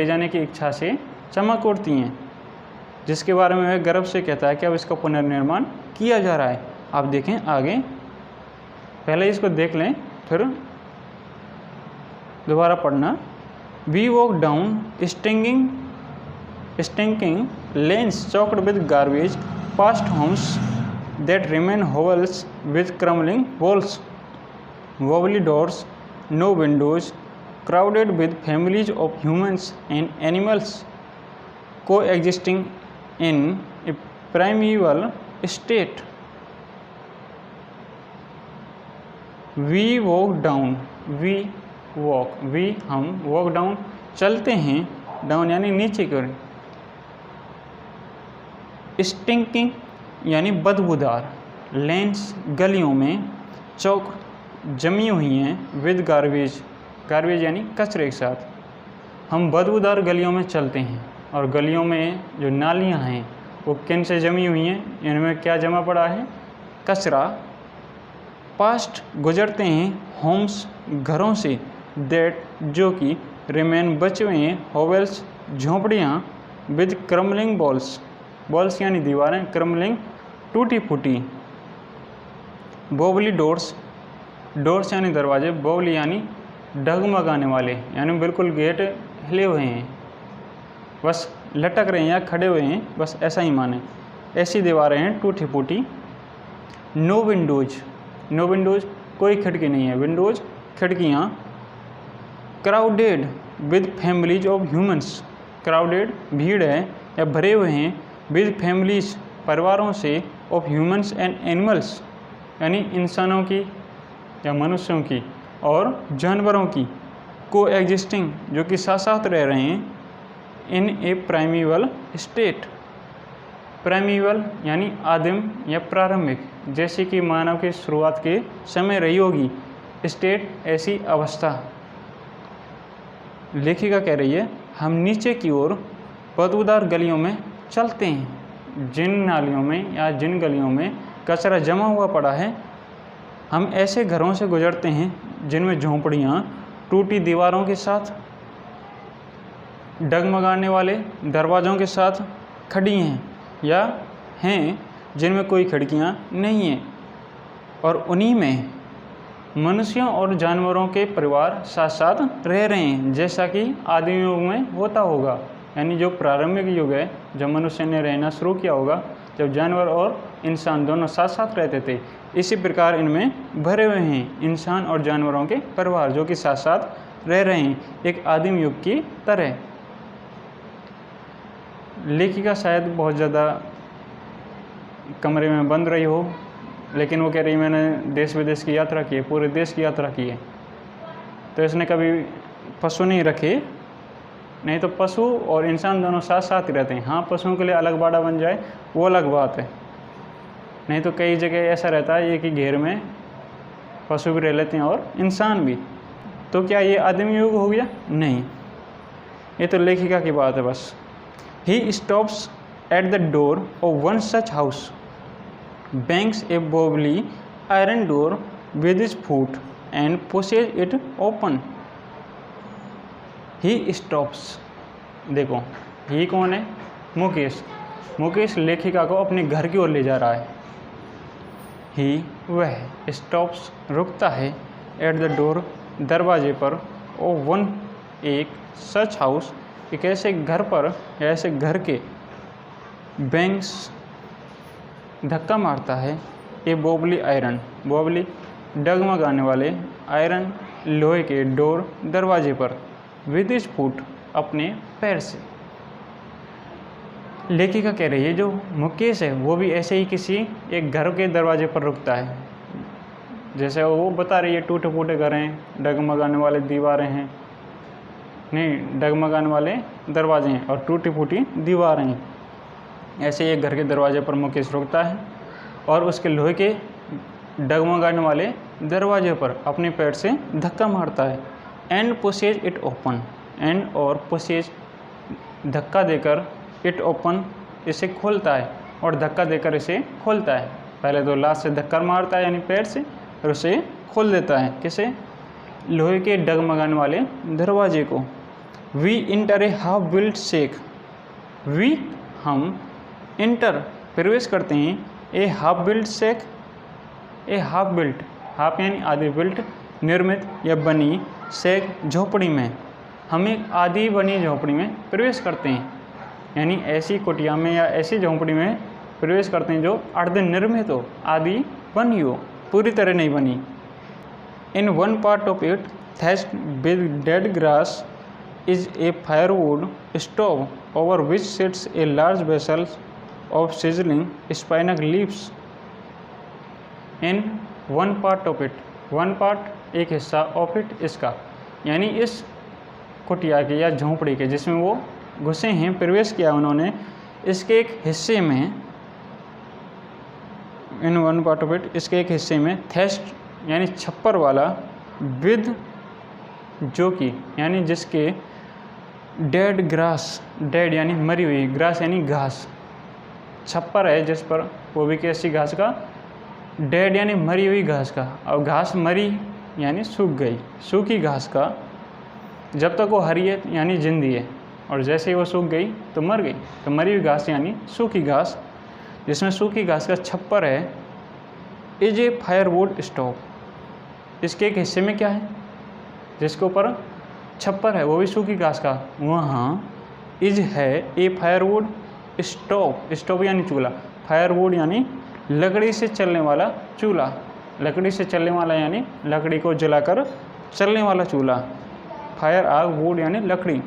जाने की इच्छा से चमक उठती हैं, जिसके बारे में वह गर्व से कहता है कि अब इसका पुनर्निर्माण किया जा रहा है। आप देखें आगे, पहले इसको देख लें फिर दोबारा पढ़ना। We walk down stinking lanes choked with garbage, past homes that remain hovels with crumbling walls, wobbly doors, no windows, crowded with families of humans and animals coexisting in a primeval state. We walk down, हम वॉक डाउन चलते हैं, डाउन यानी नीचे की ओर, स्टिंकिंग यानी बदबूदार, लेन्स गलियों में, चौक जमी हुई हैं, विद गार्बेज यानी कचरे के साथ। हम बदबूदार गलियों में चलते हैं और गलियों में जो नालियां हैं वो किन से जमी हुई हैं, इनमें क्या जमा पड़ा है, कचरा। पास्ट गुजरते हैं, होम्स घरों से, दैट जो कि, रिमेन बचे हुए हैं, होवेल्स झोंपड़ियाँ, विद क्रम्बलिंग बॉल्स यानी दीवारें, क्रम्बलिंग टूटी फूटी, बोबली डोर्स यानी दरवाजे, बोबली यानी डगमगाने वाले, यानी बिल्कुल गेट हिले हुए हैं, बस लटक रहे हैं या खड़े हुए हैं, बस ऐसा ही माने, ऐसी दीवारें हैं टूटी फूटी। नो विंडोज कोई खिड़की नहीं है, विंडोज खिड़कियाँ। Crowded with families of humans, crowded भीड़ है या भरे हुए हैं, विद फैमिलीज परिवारों से, ऑफ ह्यूमंस एंड एनिमल्स यानी इंसानों की या मनुष्यों की और जानवरों की, को एग्जिस्टिंग जो कि साथ साथ रह रहे हैं, इन ए प्राइमीवल स्टेट। प्राइमीवल यानी आदिम या प्रारंभिक, जैसे कि मानव की शुरुआत के समय रही होगी, स्टेट ऐसी अवस्था। लेखिका कह रही है हम नीचे की ओर बदबूदार गलियों में चलते हैं, जिन नालियों में या जिन गलियों में कचरा जमा हुआ पड़ा है, हम ऐसे घरों से गुजरते हैं जिनमें झोंपड़ियाँ टूटी दीवारों के साथ, डगमगाने वाले दरवाज़ों के साथ खड़ी हैं या हैं जिनमें कोई खिड़कियाँ नहीं हैं, और उन्हीं में मनुष्यों और जानवरों के परिवार साथ साथ रह रहे हैं, जैसा कि आदिम युग में होता होगा, यानी जो प्रारंभिक युग है जब मनुष्य ने रहना शुरू किया होगा, जब जानवर और इंसान दोनों साथ साथ रहते थे, इसी प्रकार इनमें भरे हुए हैं इंसान और जानवरों के परिवार जो कि साथ साथ रह रहे हैं, एक आदिम युग की तरह। लेखिका शायद बहुत ज़्यादा कमरे में बंद रही हो, लेकिन वो कह रही मैंने देश विदेश की यात्रा की है, पूरे देश की यात्रा की है, तो इसने कभी पशु नहीं रखे, नहीं तो पशु और इंसान दोनों साथ साथ ही रहते हैं। हाँ, पशुओं के लिए अलग बाड़ा बन जाए वो अलग बात है, नहीं तो कई जगह ऐसा रहता है एक ही घेर में पशु भी रह लेते हैं और इंसान भी। तो क्या ये आदिम युग हो गया? नहीं, ये तो लेखिका की बात है बस। He stops at the door of one such house, bangs a wobbly iron door with his foot and pushes it open. He stops, देखो ही कौन है? मुकेश लेखिका को अपने घर की ओर ले जा रहा है। ही वह, स्टॉप्स रुकता है, एट द डोर दरवाजे पर, ओ वन एक, सच हाउस एक ऐसे घर पर या ऐसे घर के, बैंग्स धक्का मारता है, ए बोबली आयरन, बोबली डगमगाने वाले, आयरन लोहे के, डोर दरवाजे पर, विद हिज फुट अपने पैर से। लेखिका कह रही है जो मुकेश है वो भी ऐसे ही किसी एक घर के दरवाजे पर रुकता है, जैसे वो बता रही है टूटे फूटे घर हैं, डगमगाने वाले दीवारें हैं, नहीं डगमगाने वाले दरवाजे हैं और टूटी फूटी दीवारें हैं। ऐसे एक घर के दरवाजे पर मुकेश रुकता है और उसके लोहे के डगमगाने वाले दरवाजे पर अपने पैर से धक्का मारता है। And pushes it open, and और पुशेज धक्का देकर, इट ओपन इसे खोलता है और धक्का देकर इसे खोलता है। पहले तो लात से धक्का मारता है यानी पैर से, और उसे खोल देता है। किसे? लोहे के डगमगाने वाले दरवाजे को। We enter a half built shack, we हम इंटर प्रवेश करते हैं, a half built shack, a half built, half यानी आधी बिल्ट निर्मित या बनी, शेक झोपड़ी में, हम एक आधी बनी झोपड़ी में प्रवेश करते हैं, यानी ऐसी कुटिया में या ऐसी झोपड़ी में प्रवेश करते हैं जो अर्ध निर्मित हो, आधी बनी हो, पूरी तरह नहीं बनी। In one part of it thatched with dead grass is a firewood stove over which sits a large vessel of sizzling spinach leaves. In one part of it, one part एक हिस्सा of it इसका, यानी इस कुटिया के या झोंपड़ी के जिसमें वो घुसे हैं, प्रवेश किया उन्होंने, इसके एक हिस्से में, in one part of it इसके एक हिस्से में, थेस्ट यानी छप्पर वाला, विद जो कि यानी जिसके, डेड ग्रास, डेड यानी मरी हुई, ग्रास यानी घास, छप्पर है जिस पर, वो भी कैसी घास का, डेड यानी मरी हुई घास का, और घास मरी यानी सूख गई, सूखी घास का, जब तक वो हरी है यानी जिंदी है, और जैसे ही वो सूख गई तो मर गई, तो मरी हुई घास यानी सूखी घास, जिसमें सूखी घास का छप्पर है। इज ए फायरवुड स्टोव, इसके एक हिस्से में क्या है, जिसके ऊपर छप्पर है वो भी सूखी घास का, वहाँ इज है ए फायरवुड स्टोव, स्टोव यानी चूल्हा, फायरवुड यानी लकड़ी से चलने वाला चूल्हा, लकड़ी से चलने वाला यानी लकड़ी को जलाकर चलने वाला चूल्हा, फायर आग, वुड यानी लकड़ी,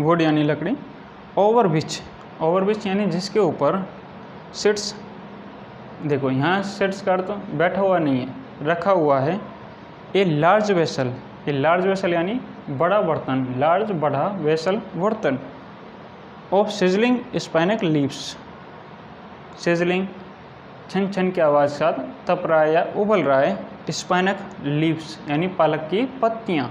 वुड यानी लकड़ी, ओवर विच, ओवर विच यानी जिसके ऊपर, सिट्स, देखो यहाँ सिट्स का अर्थ बैठा हुआ नहीं है, रखा हुआ है, ए लार्ज वेसल, ये लार्ज वेसल यानी बड़ा बर्तन, लार्ज बड़ा, वेसल बर्तन, ऑफ सिजलिंग स्पाइनक लीव्स, सिजलिंग छन छन की आवाज़ के साथ तप रहा है या उबल रहा है, स्पाइनक लीव्स यानी पालक की पत्तियाँ,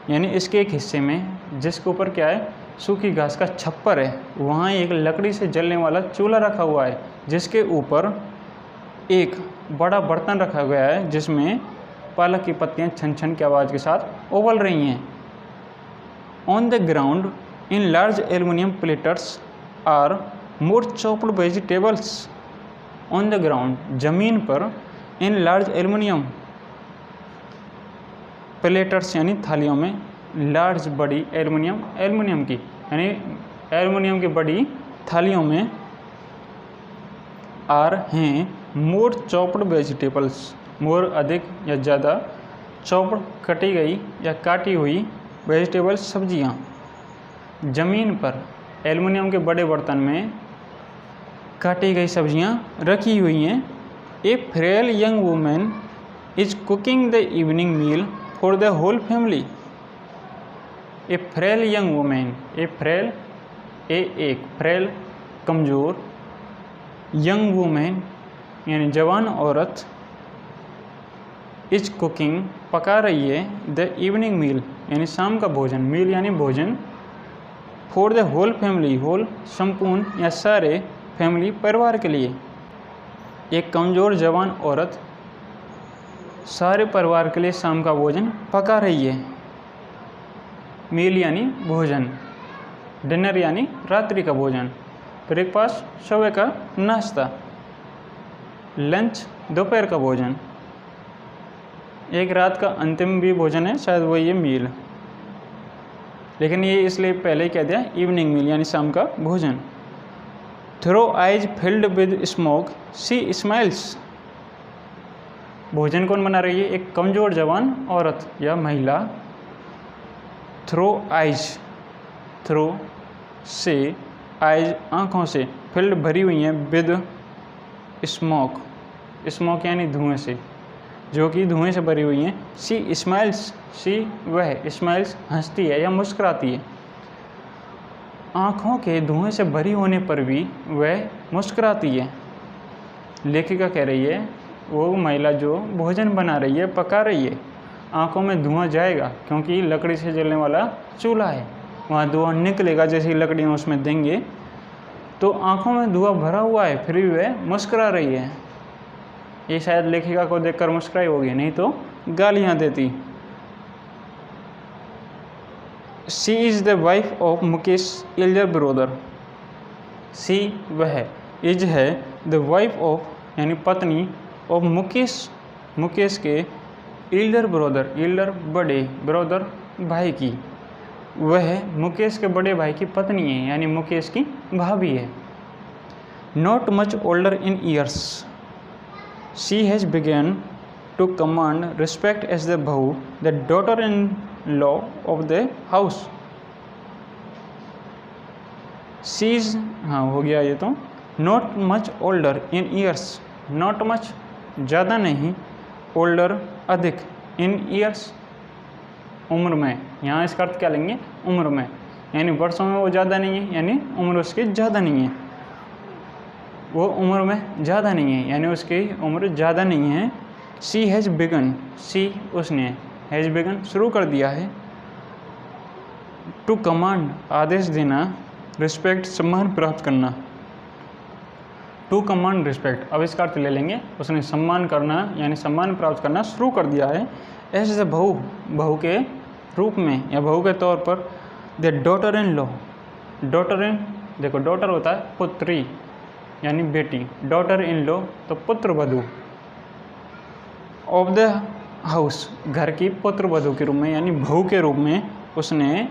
यानी इसके एक हिस्से में जिसके ऊपर क्या है, सूखी घास का छप्पर है, वहाँ एक लकड़ी से जलने वाला चूल्हा रखा हुआ है, जिसके ऊपर एक बड़ा बर्तन रखा गया है जिसमें पालक की पत्तियाँ छन छन की आवाज़ के साथ उबल रही हैं। On the ground in large aluminium platters are more chopped vegetables, on the ground जमीन पर, इन लार्ज एल्युमिनियम प्लेटर्स यानी थालियों में, लार्ज बड़ी, एल्युमिनियम एल्युमिनियम की यानी एल्युमिनियम की बड़ी थालियों में, आर हैं मोर चॉप्ड वेजिटेबल्स, मोर अधिक या ज़्यादा, चॉप्ड कटी गई या काटी हुई, वेजिटेबल्स सब्जियां, ज़मीन पर एल्युमिनियम के बड़े बर्तन में काटी गई सब्जियां रखी हुई हैं। A frail young women is cooking the evening meal for the whole family. A frail young women, a frail, एक फ्रेल कमज़ोर, यंग वुमेन यानी जवान औरत, इज कुकिंग पका रही है, द इवनिंग मील यानी शाम का भोजन, मील यानी भोजन, for the whole family, whole संपूर्ण या सारे, फैमिली परिवार के लिए। एक कमज़ोर जवान औरत सारे परिवार के लिए शाम का भोजन पका रही है। मील यानी भोजन, डिनर यानी रात्रि का भोजन, ब्रेकफास्ट सुबह का नाश्ता, लंच दोपहर का भोजन, एक रात का अंतिम भी भोजन है शायद वही है मील, लेकिन ये इसलिए पहले ही कह दिया इवनिंग मील यानी शाम का भोजन। Through eyes filled with smoke see smiles, भोजन कौन बना रही है, एक कमज़ोर जवान औरत या महिला। थ्रो आइज, थ्रो से, आइज आँखों से, फिल्ड भरी हुई हैं, विद स्मोक स्मोक यानी धुएं से, जो कि धुएं से भरी हुई हैं। शी स्माइल्स, शी वह, स्माइल्स हंसती है या मुस्कुराती है। आँखों के धुएं से भरी होने पर भी वह मुस्कुराती है। लेखिका कह रही है वो महिला जो भोजन बना रही है, पका रही है, आँखों में धुआं जाएगा क्योंकि लकड़ी से जलने वाला चूल्हा है, वहाँ धुआं निकलेगा। जैसे ही लकड़ियाँ उसमें देंगे तो आँखों में धुआं भरा हुआ है, फिर भी वह मुस्कुरा रही है। ये शायद लेखिका को देखकर मुस्कुराई होगी, नहीं तो गालियाँ देती। She is the wife of Mukesh Elder brother. She वह, इज है, द वाइफ ऑफ यानी पत्नी, ऑफ मुकेश, मुकेश के एल्डर ब्रदर, एल्डर बड़े, ब्रदर भाई की। वह मुकेश के बड़े भाई की पत्नी है, यानी मुकेश की भाभी है। Not much older in years, she has begun to command respect as the bahu, the daughter in law of the house. She's, हाँ हो गया ये तो। Not much older in years, not much ज़्यादा नहीं, ओल्डर अधिक, इन ईयर्स उम्र में। यहाँ इसका अर्थ क्या लेंगे, उम्र में, यानी वर्षों में वो ज़्यादा नहीं है, यानी उम्र उसकी ज़्यादा नहीं है। वो उम्र में ज़्यादा नहीं है, यानी उसकी उम्र ज़्यादा नहीं है। शी हैज़ बिगन, शी उसने, हैज़ बिगन शुरू कर दिया है, टू कमांड आदेश देना, रिस्पेक्ट सम्मान प्राप्त करना। टू कमांड रिस्पेक्ट, अब इसका अर्थ ले लेंगे, उसने सम्मान करना यानी सम्मान प्राप्त करना शुरू कर दिया है। एज द बहू, बहू के रूप में या बहू के तौर पर। The daughter in law, daughter in, देखो डॉटर होता है पुत्री यानी बेटी, डॉटर इन लॉ तो पुत्र वधू। ऑफ द हाउस, घर की पुत्र वधू के रूप में यानी बहू के रूप में उसने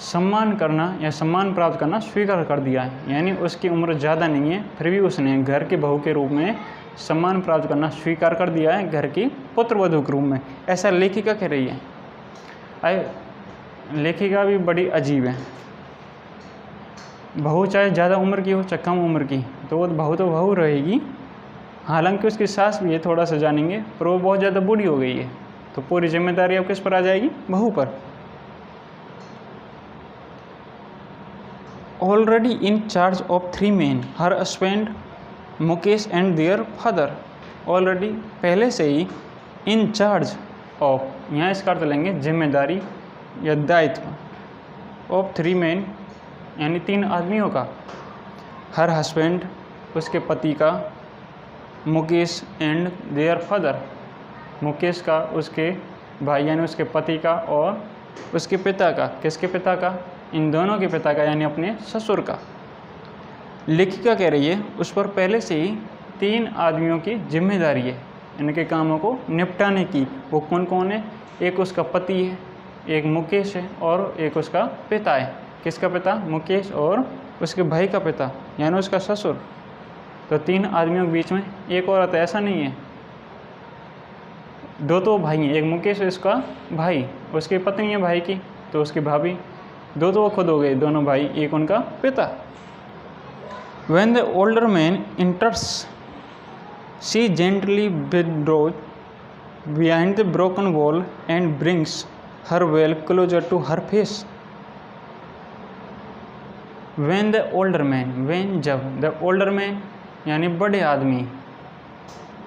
सम्मान करना या सम्मान प्राप्त करना स्वीकार कर दिया है, यानी उसकी उम्र ज़्यादा नहीं है, फिर भी उसने घर के बहू के रूप में सम्मान प्राप्त करना स्वीकार कर दिया है, घर की पुत्र वधू के रूप में। ऐसा लेखिका कह रही है। लेखिका भी बड़ी अजीब है। बहू चाहे ज़्यादा उम्र की हो चाहे कम उम्र की, तो वो बहू तो बहू रहेगी। हालांकि उसकी सास भी है, थोड़ा सा जानेंगे, पर वो बहुत ज़्यादा बूढ़ी हो गई है, तो पूरी जिम्मेदारी अब किस पर आ जाएगी, बहू पर। Already in charge of 3 men, her husband, Mukesh and their father. Already पहले से ही, इन चार्ज ऑफ, यहाँ इसका अर्थ लेंगे जिम्मेदारी या दायित्व, ऑफ 3 men यानी 3 आदमियों का। हर हस्बैंड उसके पति का, Mukesh and their father Mukesh का, उसके भाई यानी उसके पति का, और उसके पिता का। किसके पिता का, इन दोनों के पिता का यानी अपने ससुर का। लेखिका कह रही है उस पर पहले से ही 3 आदमियों की जिम्मेदारी है इनके कामों को निपटाने की। वो कौन कौन है, एक उसका पति है, एक मुकेश है, और एक उसका पिता है। किसका पिता, मुकेश, और उसके भाई का पिता यानी उसका ससुर। तो 3 आदमियों के बीच में एक औरत, ऐसा नहीं है। 2 तो भाई हैं, एक मुकेश उसका भाई, उसकी पत्नी है भाई की, तो उसकी भाभी। 2 तो वो खुद हो गए, दोनों भाई, एक उनका पिता। When the older man enters, she gently withdraws behind the broken wall and brings her veil closer to her face. When the older man, when जब, the older man यानी बड़े आदमी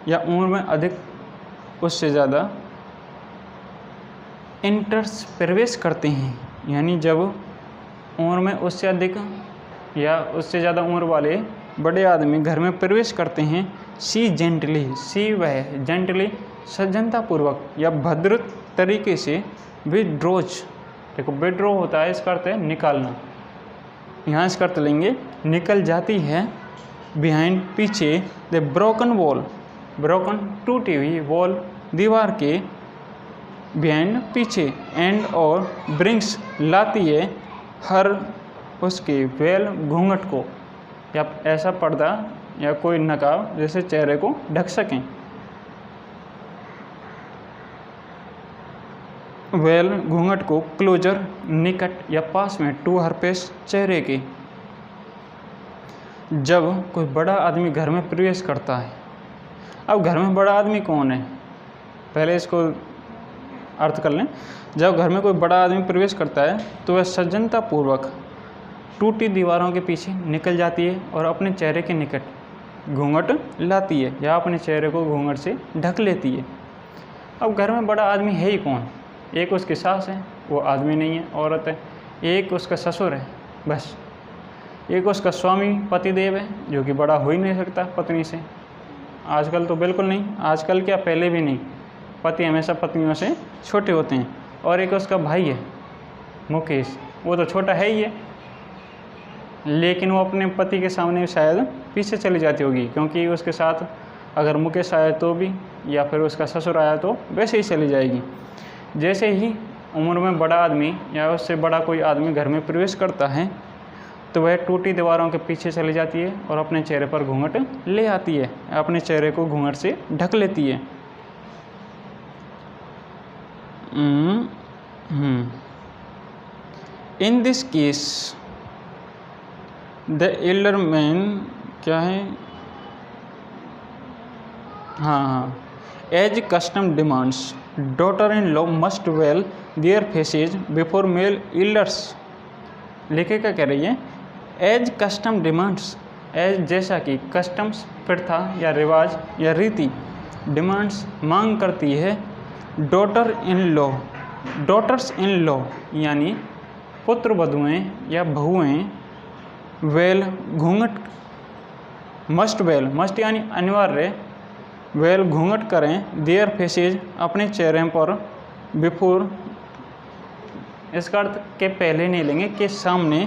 या उम्र में अधिक, उससे ज़्यादा, enters प्रवेश करते हैं, यानी जब उम्र में उससे अधिक या उससे ज़्यादा उम्र वाले बड़े आदमी घर में प्रवेश करते हैं। सी जेंटली, सी वह, जेंटली सज्जनतापूर्वक या भद्र तरीके से, विड्रोज, देखो विड्रो होता है, इसका अर्थ है निकालना, यहाँ इसका अर्थ लेंगे निकल जाती है। बिहाइंड, पीछे, द ब्रोकन वॉल, ब्रोकन टूटी हुई, वॉल दीवार के, बिहाइंड पीछे, एंड और ब्रिंग्स लाती है, हर उसके वेल घूंघट को, या ऐसा पर्दा या कोई नकाब जैसे चेहरे को ढक सकें। वेल घूंघट को, क्लोजर निकट या पास में, टू हर फेस चेहरे के। जब कोई बड़ा आदमी घर में प्रवेश करता है, अब घर में बड़ा आदमी कौन है, पहले इसको अर्थ कर लें। जब घर में कोई बड़ा आदमी प्रवेश करता है तो वह सज्जनतापूर्वक टूटी दीवारों के पीछे निकल जाती है और अपने चेहरे के निकट घूंघट लाती है या अपने चेहरे को घूंघट से ढक लेती है। अब घर में बड़ा आदमी है ही कौन, एक उसकी सास है, वो आदमी नहीं है, औरत है, एक उसका ससुर है, बस, एक उसका स्वामी पतिदेव है जो कि बड़ा हो ही नहीं सकता पत्नी से, आजकल तो बिल्कुल नहीं, आजकल क्या पहले भी नहीं, पति हमेशा पत्नियों से छोटे होते हैं, और एक उसका भाई है मुकेश, वो तो छोटा है ही है, लेकिन वो अपने पति के सामने शायद पीछे चली जाती होगी, क्योंकि उसके साथ अगर मुकेश आया तो भी या फिर उसका ससुर आया तो वैसे ही चली जाएगी। जैसे ही उम्र में बड़ा आदमी या उससे बड़ा कोई आदमी घर में प्रवेश करता है तो वह टूटी दीवारों के पीछे चली जाती है और अपने चेहरे पर घूंघट ले आती है, अपने चेहरे को घूंघट से ढक लेती है। In this case the elder man क्या है, हाँ, as custom demands daughter in law must veil their faces before male elders. लेखिका कह रही है एज कस्टम डिमांड्स, एज जैसा कि, कस्टम्स प्रथा या रिवाज या रीति, डिमांड्स मांग करती है, daughter in law, daughters in law यानी पुत्र वधुएँ या बहुएँ, वेल घूंघट, मस्ट वेल, मस्ट यानी अनिवार्य, वेल घूंघट करें, देयर फेसेज अपने चेहरे पर, बिफोर इसका अर्थ के पहले नहीं लेंगे, के सामने,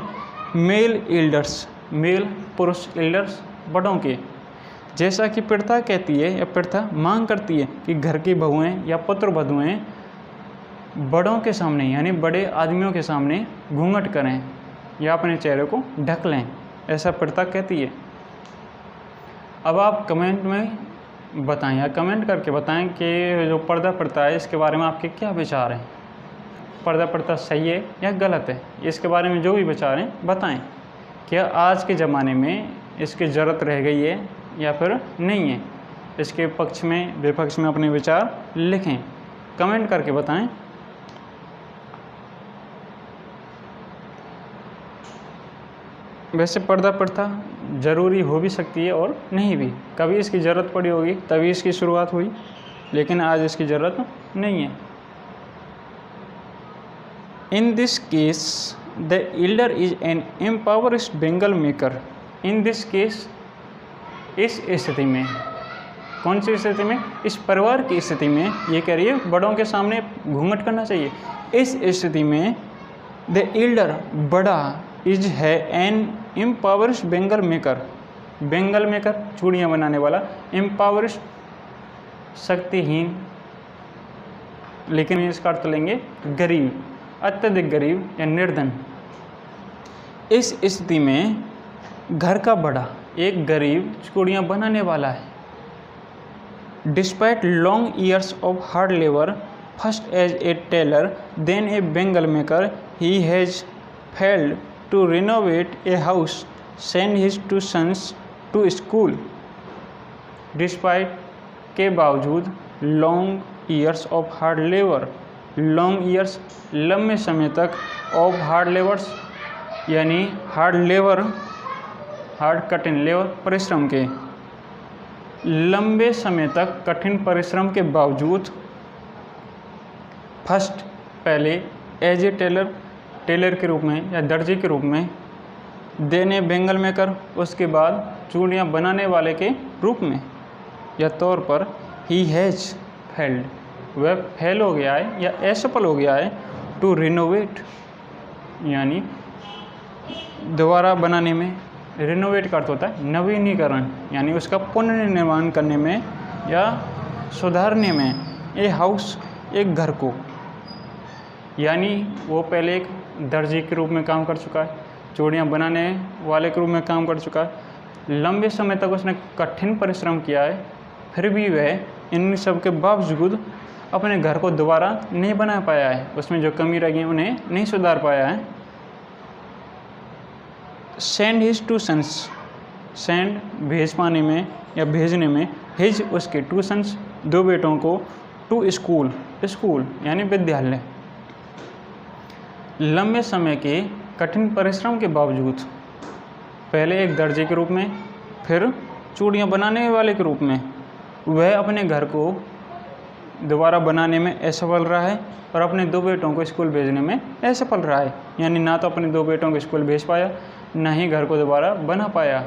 मेल एल्डर्स, मेल पुरुष एल्डर्स बड़ों के, जैसा कि प्रथा कहती है या प्रथा मांग करती है कि घर की बहुएं या पुत्र वधुएं बड़ों के सामने यानी बड़े आदमियों के सामने घूंघट करें या अपने चेहरे को ढक लें, ऐसा प्रथा कहती है। अब आप कमेंट में बताएं या कमेंट करके बताएं कि जो पर्दा प्रथा है इसके बारे में आपके क्या विचार हैं, पर्दा प्रथा सही है या गलत है, इसके बारे में जो भी विचार हैं बताएं। क्या आज के ज़माने में इसकी ज़रूरत रह गई है या फिर नहीं है, इसके पक्ष में विपक्ष में अपने विचार लिखें, कमेंट करके बताएं। वैसे पर्दा प्रथा ज़रूरी हो भी सकती है और नहीं भी, कभी इसकी ज़रूरत पड़ी होगी तभी इसकी शुरुआत हुई, लेकिन आज इसकी ज़रूरत नहीं है। In this case the Elder is an empowered bangle maker. In this case, इस स्थिति में, कौन सी स्थिति में, इस परिवार की स्थिति में, ये कह रही है बड़ों के सामने घूंघट करना चाहिए। इस स्थिति में द एल्डर बड़ा, इज है an empowered bangle maker, bangle maker चूड़ियाँ बनाने वाला, एम्पावर्ड शक्तिहीन, लेकिन इसका अर्थ लेंगे गरीब, अत्यधिक गरीब या निर्धन। इस स्थिति में घर का बड़ा एक गरीब चूड़ियाँ बनाने वाला है। Despite long years of hard labour, first as a tailor then a bangle maker, he has failed to renovate a house, send his two sons to school. Despite के बावजूद, long years of hard labour, long years लंबे समय तक, ऑफ हार्ड लेबर्स यानी हार्ड लेबर, हार्ड कठिन लेबर परिश्रम के, लंबे समय तक कठिन परिश्रम के बावजूद, फर्स्ट पहले, एज ए टेलर, टेलर के रूप में या दर्जी के रूप में, देन ए बेंगल मेकर उसके बाद चूड़ियाँ बनाने वाले के रूप में या तौर पर, ही हैज़ फेल्ड वह फेल हो गया है या असफल हो गया है, टू रिनोवेट यानी दोबारा बनाने में, रिनोवेट का अर्थ होता है नवीनीकरण यानी उसका पुनर्निर्माण करने में या सुधारने में, ए हाउस एक घर को, यानी वो पहले एक दर्जी के रूप में काम कर चुका है, चूड़ियाँ बनाने वाले के रूप में काम कर चुका है, लंबे समय तक उसने कठिन परिश्रम किया है, फिर भी वह इन सब के बावजूद अपने घर को दोबारा नहीं बना पाया है, उसमें जो कमी रह गई उन्हें नहीं सुधार पाया है। Send his two sons, send भेज पाने में, या भेजने में हिज उसके टू सन्स 2 बेटों को टू स्कूल स्कूल यानी विद्यालय। लंबे समय के कठिन परिश्रम के बावजूद, पहले एक दर्जी के रूप में, फिर चूड़ियाँ बनाने वाले के रूप में, वह अपने घर को दोबारा बनाने में असफल रहा है और अपने 2 बेटों को स्कूल भेजने में असफल रहा है। यानी ना तो अपने 2 बेटों को स्कूल भेज पाया, ना ही घर को दोबारा बना पाया।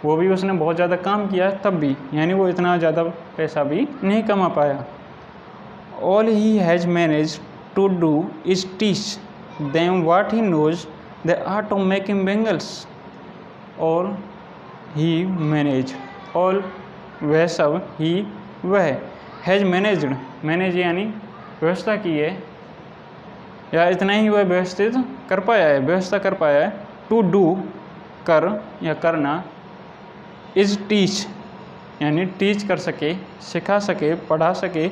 वो भी उसने बहुत ज़्यादा काम किया तब भी, यानी वो इतना ज़्यादा पैसा भी नहीं कमा पाया। All he has managed to do is teach them what he knows the art of making bangles. और ही मैनेज, ऑल वह सब, ही वह, हैज़ मैनेज्ड, मैनेज यानी व्यवस्था की है, या इतना ही वह व्यवस्थित कर पाया है, व्यवस्था कर पाया है। टू डू कर या करना, इज टीच यानी टीच कर सके, सिखा सके, पढ़ा सके,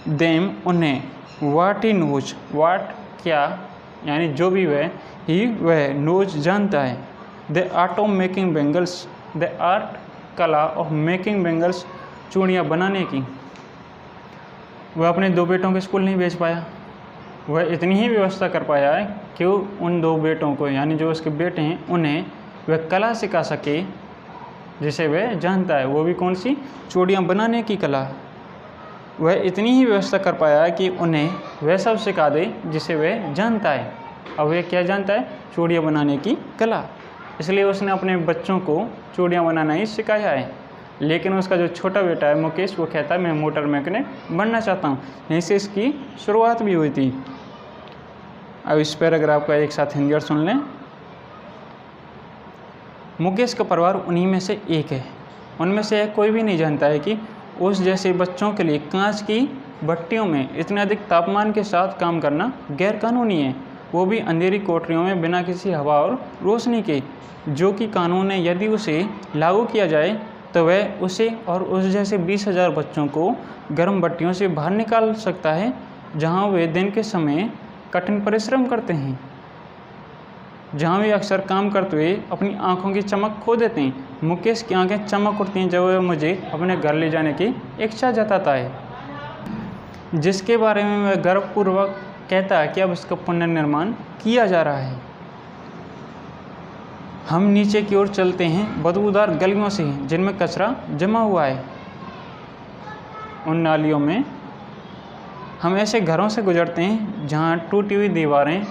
देम उन्हें, वाट ही नोज, वाट क्या यानी जो भी वह, ही वह, नोज जानता है, the art of making bangles, the art कला ऑफ मेकिंग बैंगल्स चूड़ियाँ बनाने की। वह अपने 2 बेटों को स्कूल नहीं भेज पाया, वह इतनी ही व्यवस्था कर पाया है कि उन 2 बेटों को, यानी जो उसके बेटे हैं, उन्हें वह कला सिखा सके जिसे वह जानता है। वो भी कौन सी? चूड़ियाँ बनाने की कला। वह इतनी ही व्यवस्था कर पाया है कि उन्हें वह सब सिखा दे जिसे वह जानता है। अब वह क्या जानता है? चूड़ियाँ बनाने की कला। इसलिए उसने अपने बच्चों को चूड़ियाँ बनाना ही सिखाया है। लेकिन उसका जो छोटा बेटा है मुकेश, वो कहता है मैं मोटर मैकेनिक बनना चाहता हूँ। यहीं से इसकी शुरुआत भी हुई थी। अब इस पैराग्राफ का एक साथ हिंदी और सुन लें। मुकेश का परिवार उन्हीं में से एक है। उनमें से कोई भी नहीं जानता है कि उस जैसे बच्चों के लिए कांच की भट्टियों में इतने अधिक तापमान के साथ काम करना गैरकानूनी है, वो भी अंधेरी कोठरियों में बिना किसी हवा और रोशनी के, जो कि कानून है। यदि उसे लागू किया जाए तो वह उसे और उस जैसे 20,000 बच्चों को गर्म भट्टियों से बाहर निकाल सकता है, जहां वे दिन के समय कठिन परिश्रम करते हैं, जहां वे अक्सर काम करते हुए अपनी आंखों की चमक खो देते हैं। मुकेश की आंखें चमक उठती हैं जब वह मुझे अपने घर ले जाने की इच्छा जताता है, जिसके बारे में वह गर्वपूर्वक कहता है कि अब इसका पुनर्निर्माण किया जा रहा है। हम नीचे की ओर चलते हैं बदबूदार गलियों से जिनमें कचरा जमा हुआ है। उन नालियों में हम ऐसे घरों से गुजरते हैं जहां टूटी हुई दीवारें,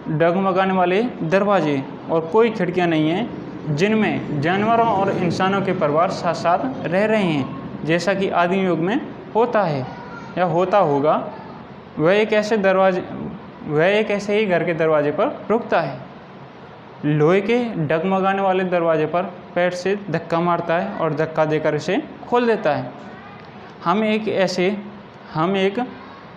डगमगाने वाले दरवाजे और कोई खिड़कियां नहीं हैं, जिनमें जानवरों और इंसानों के परिवार साथ साथ रह रहे हैं, जैसा कि आदिम युग में होता है या होता होगा। वह एक ऐसे ही घर के दरवाजे पर रुकता है, लोहे के डगमगाने वाले दरवाजे पर पैर से धक्का मारता है और धक्का देकर इसे खोल देता है। हम एक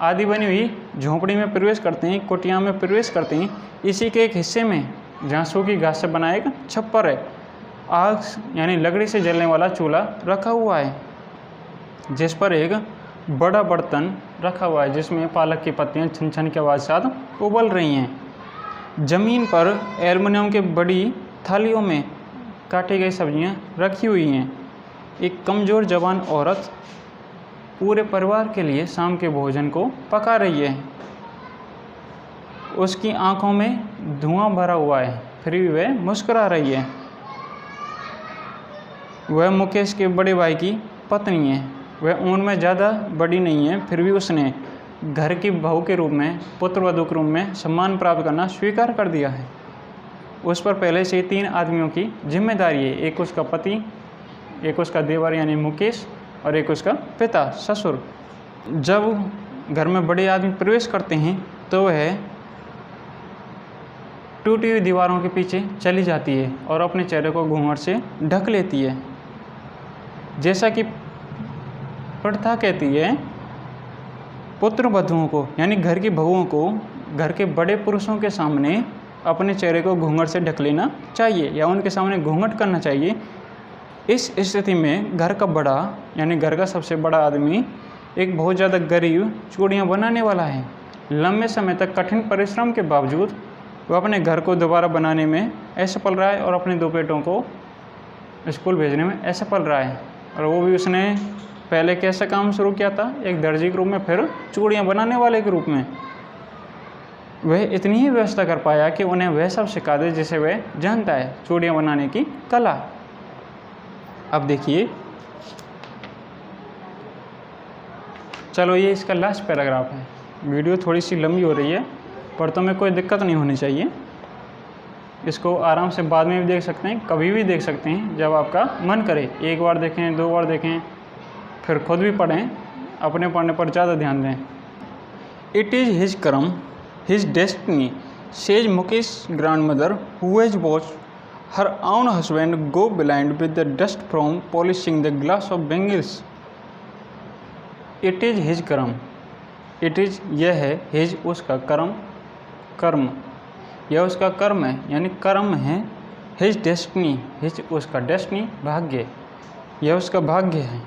आदि बनी हुई झोंपड़ी में प्रवेश करते हैं, कुटिया में प्रवेश करते हैं। इसी के एक हिस्से में जहाँ सूखी घास से बना एक छप्पर है, आग यानी लकड़ी से जलने वाला चूल्हा रखा हुआ है, जिस पर एक बड़ा बर्तन रखा हुआ है जिसमें पालक की पत्तियाँ छन छन की आवाज़ साथ उबल रही हैं। ज़मीन पर एल्युमिनियम के बड़ी थालियों में काटी गई सब्जियां रखी हुई हैं। एक कमज़ोर जवान औरत पूरे परिवार के लिए शाम के भोजन को पका रही है। उसकी आंखों में धुआं भरा हुआ है, फिर भी वह मुस्कुरा रही है। वह मुकेश के बड़े भाई की पत्नी है। वह उम्र में ज़्यादा बड़ी नहीं है, फिर भी उसने घर की बहू के रूप में, पुत्रवधू के रूप में सम्मान प्राप्त करना स्वीकार कर दिया है। उस पर पहले से 3 आदमियों की जिम्मेदारी है, एक उसका पति, एक उसका देवर यानी मुकेश और एक उसका पिता ससुर। जब घर में बड़े आदमी प्रवेश करते हैं तो वह टूटी हुई दीवारों के पीछे चली जाती है और अपने चेहरे को घूंघट से ढक लेती है। जैसा कि प्रथा कहती है, पुत्र वधुओं को यानी घर की बहुओं को घर के बड़े पुरुषों के सामने अपने चेहरे को घूंघट से ढक लेना चाहिए या उनके सामने घूंघट करना चाहिए। इस स्थिति में घर का बड़ा यानी घर का सबसे बड़ा आदमी एक बहुत ज़्यादा गरीब चूड़ियाँ बनाने वाला है। लंबे समय तक कठिन परिश्रम के बावजूद वह अपने घर को दोबारा बनाने में असफल रहा है और अपने 2 बेटों को स्कूल भेजने में असफल रहा है, और वो भी उसने पहले कैसा काम शुरू किया था, एक दर्जी के रूप में, फिर चूड़ियाँ बनाने वाले के रूप में। वह इतनी ही व्यवस्था कर पाया कि उन्हें वह सब सिखा दे जिसे वह जानता है, चूड़ियाँ बनाने की कला। अब देखिए, चलो ये इसका लास्ट पैराग्राफ है। वीडियो थोड़ी सी लंबी हो रही है, पर तुम्हें कोई दिक्कत नहीं होनी चाहिए। इसको आराम से बाद में भी देख सकते हैं, कभी भी देख सकते हैं जब आपका मन करे। एक बार देखें, 2 बार देखें, फिर खुद भी पढ़ें, अपने पढ़ने पर ज़्यादा ध्यान दें। It is his karma, his destiny, says Mukesh grandmother, who has watched her own husband go blind with the dust from polishing the glass of bangles. It is his karma, it is यह है, हिज उसका, कर्म यह उसका कर्म है, यानी कर्म है। हिज डेस्टिनी, हिज उसका, डेस्टिनी भाग्य, यह उसका भाग्य है।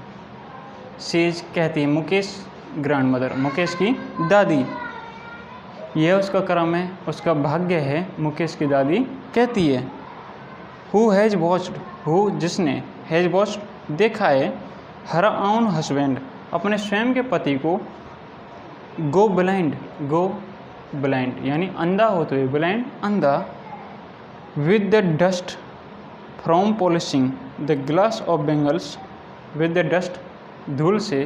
सेज कहती है, मुकेश ग्रैंडमदर, मुकेश की दादी, यह उसका कर्म है, उसका भाग्य है, मुकेश की दादी कहती है। हु हैज़ वॉच्ड, हु जिसने, हैज़ वॉच्ड देखा है, हर ओन हस्बैंड अपने स्वयं के पति को, गो ब्लाइंड यानी अंधा होते हुए, ब्लाइंड अंधा, with the dust from polishing the glass of bangles, with the dust धूल से,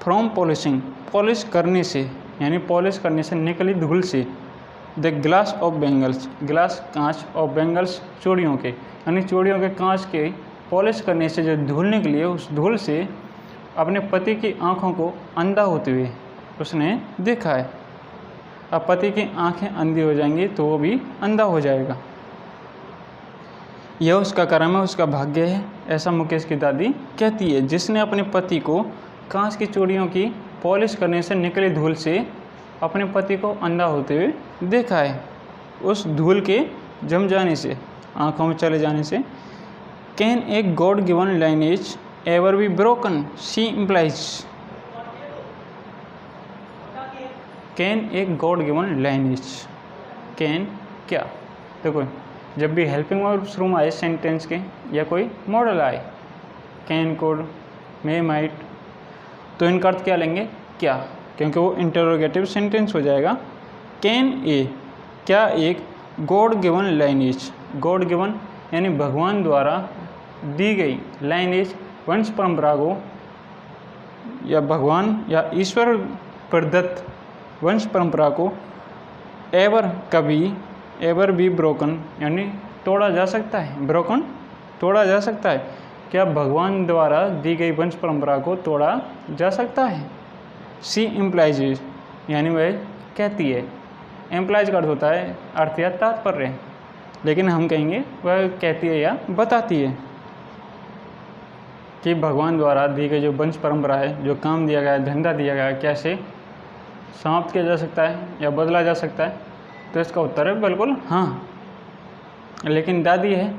फ्रॉम पॉलिशिंग पॉलिश करने से, यानी पॉलिश करने से निकली धूल से, the glass of bangles, glass कांच, ऑफ बेंगल्स चूड़ियों के, यानी चूड़ियों के कांच के पॉलिश करने से जो धूल निकली है, उस धूल से अपने पति की आँखों को अंधा होते हुए उसने देखा है। अब पति की आंखें अंधी हो जाएंगी तो वो भी अंधा हो जाएगा। यह उसका कर्म है, उसका भाग्य है, ऐसा मुकेश की दादी कहती है, जिसने अपने पति को कांच की चूड़ियों की पॉलिश करने से निकली धूल से अपने पति को अंधा होते हुए देखा है। उस धूल के जम जाने से, आँखों में चले जाने से, can a god given lineage ever be broken, she implies. Can a god given lineage, can क्या, देखो जब भी हेल्पिंग वर्ब शुरू में आए सेंटेंस के, या कोई मॉडल आए, कैन, कोड, मे, माइट, तो इनका अर्थ क्या लेंगे, क्या, क्योंकि वो इंटरोगेटिव सेंटेंस हो जाएगा। कैन ए, क्या एक God given lineage, God given यानी भगवान द्वारा दी गई, लाइनेज वंश परंपरा को, या भगवान या ईश्वर प्रदत्त वंश परंपरा को, एवर कभी, एवर बी ब्रोकन यानी तोड़ा जा सकता है, ब्रोकन तोड़ा जा सकता है, क्या भगवान द्वारा दी गई वंश परंपरा को तोड़ा जा सकता है। सी इम्प्लाइज यानी वह कहती है, एम्प्लाइज का अर्थ होता है अर्थ या तात्पर्य, लेकिन हम कहेंगे वह कहती है या बताती है कि भगवान द्वारा दी गई जो वंश परंपरा है, जो काम दिया गया है, धंधा दिया गया है, कैसे समाप्त किया जा सकता है या बदला जा सकता है। तो इसका उत्तर है बिल्कुल हाँ। लेकिन दादी है,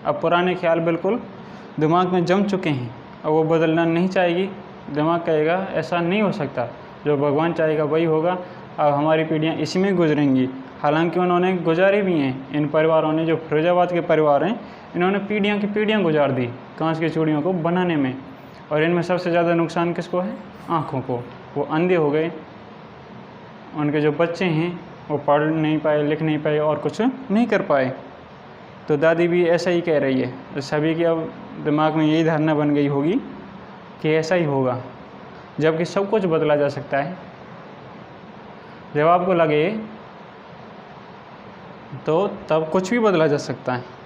अब पुराने ख्याल बिल्कुल दिमाग में जम चुके हैं, अब वो बदलना नहीं चाहेगी। दिमाग कहेगा ऐसा नहीं हो सकता, जो भगवान चाहेगा वही होगा, अब हमारी पीढ़ियाँ इसी में गुजरेंगी। हालांकि उन्होंने गुजारी भी हैं, इन परिवारों ने, जो फिरोजाबाद के परिवार हैं, इन्होंने पीढ़ियाँ की पीढ़ियाँ गुजार दी कांच की चूड़ियों को बनाने में। और इनमें सबसे ज़्यादा नुकसान किसको है, आँखों को। वो अंधे हो गए, उनके जो बच्चे हैं वो पढ़ नहीं पाए, लिख नहीं पाए और कुछ नहीं कर पाए। तो दादी भी ऐसा ही कह रही है, तो सभी की अब दिमाग में यही धारणा बन गई होगी कि ऐसा ही होगा, जबकि सब कुछ बदला जा सकता है। जब आपको लगे तो तब कुछ भी बदला जा सकता है।